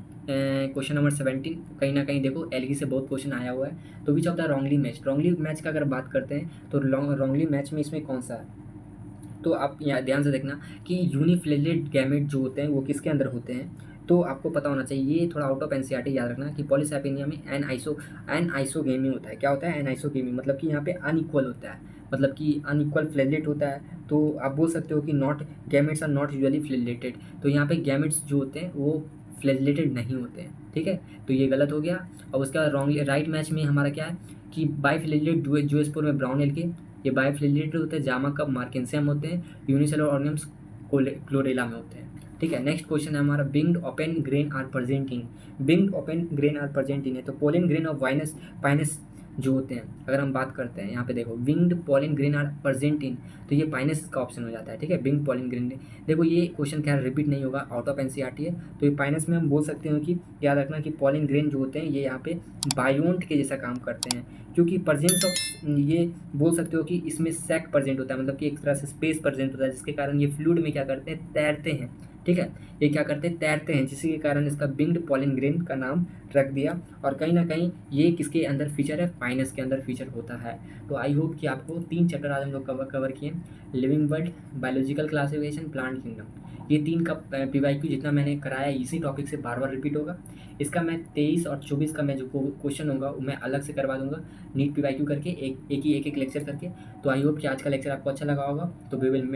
क्वेश्चन नंबर 17। कहीं ना कहीं देखो एलगी से बहुत क्वेश्चन आया हुआ है। तो which of the wrongly match, wrongly match का अगर बात करते हैं तो रॉन्गली मैच में इसमें कौन सा है। तो आप यहाँ ध्यान से देखना कि यूनिफ्लेजेलेट गैमेट जो होते हैं वो किसके अंदर होते हैं। तो आपको पता होना चाहिए, ये थोड़ा आउट ऑफ एनसीईआरटी याद रखना कि पॉलीसैपिनिया में एन आइसोगेमी होता है। क्या होता है एन आइसोगेमी, मतलब कि यहाँ पे अनइक्वल होता है, मतलब कि अनइक्वल फ्लेजलेट होता है। तो आप बोल सकते हो कि not gametes are not usually flagellated. तो यहाँ पे गैमेट्स जो होते हैं वो फ्लेजलेटेड नहीं होते हैं, ठीक है। तो ये गलत हो गया। और उसके बाद रॉन्ग राइट मैच में हमारा क्या है कि बाइफ्लेजलेट जूस्पोर में ब्राउन एल के, ये बाइफ्लेजलेटेड होते हैं। जामा कब मार्केंसियम होते हैं। यूनिसेलर ऑर्गेनिम्स क्लोरेला में होते हैं, ठीक है। नेक्स्ट क्वेश्चन है हमारा winged pollen grain are present in. Winged pollen grain are present in है तो पोलिन ग्रेन ऑफ वाइनस पाइनस जो होते हैं, अगर हम बात करते हैं यहाँ पे देखो winged pollen grain are present in, तो ये पाइनस का ऑप्शन हो जाता है, ठीक है। बिंग पॉलिन ग्रेन, देखो ये क्वेश्चन खैर रिपीट नहीं होगा, आउट ऑफ एनसीईआरटी है। तो ये पाइनस में हम बोल सकते हैं कि याद रखना कि पॉलिन ग्रेन जो होते हैं ये यहाँ पे बायोन्ट के जैसा काम करते हैं, क्योंकि प्रेजेंस ऑफ ये बोल सकते हो कि इसमें सैक प्रेजेंट होता है, मतलब कि एक तरह से स्पेस प्रेजेंट होता है, जिसके कारण ये फ्लूइड में क्या करते हैं तैरते हैं, ठीक है। ये क्या करते हैं तैरते हैं, जिसके कारण इसका बिंग्ड पॉलिन ग्रेन का नाम रख दिया। और कहीं ना कहीं ये किसके अंदर फीचर है, पाइनस के अंदर फीचर होता है। तो आई होप कि आपको 3 चैप्टर आज हम लोग कवर किए, living world, biological classification, plant kingdom. ये 3 का पीवाईक्यू जितना मैंने कराया इसी टॉपिक से बार बार रिपीट होगा। इसका मैं 23 और 24 का मैं जो क्वेश्चन होगा वो मैं अलग से करवा दूंगा, नीट पीवाईक्यू करके एक लेक्चर करके। तो आई होप कि आज का लेक्चर आपको अच्छा लगा होगा। तो वी विल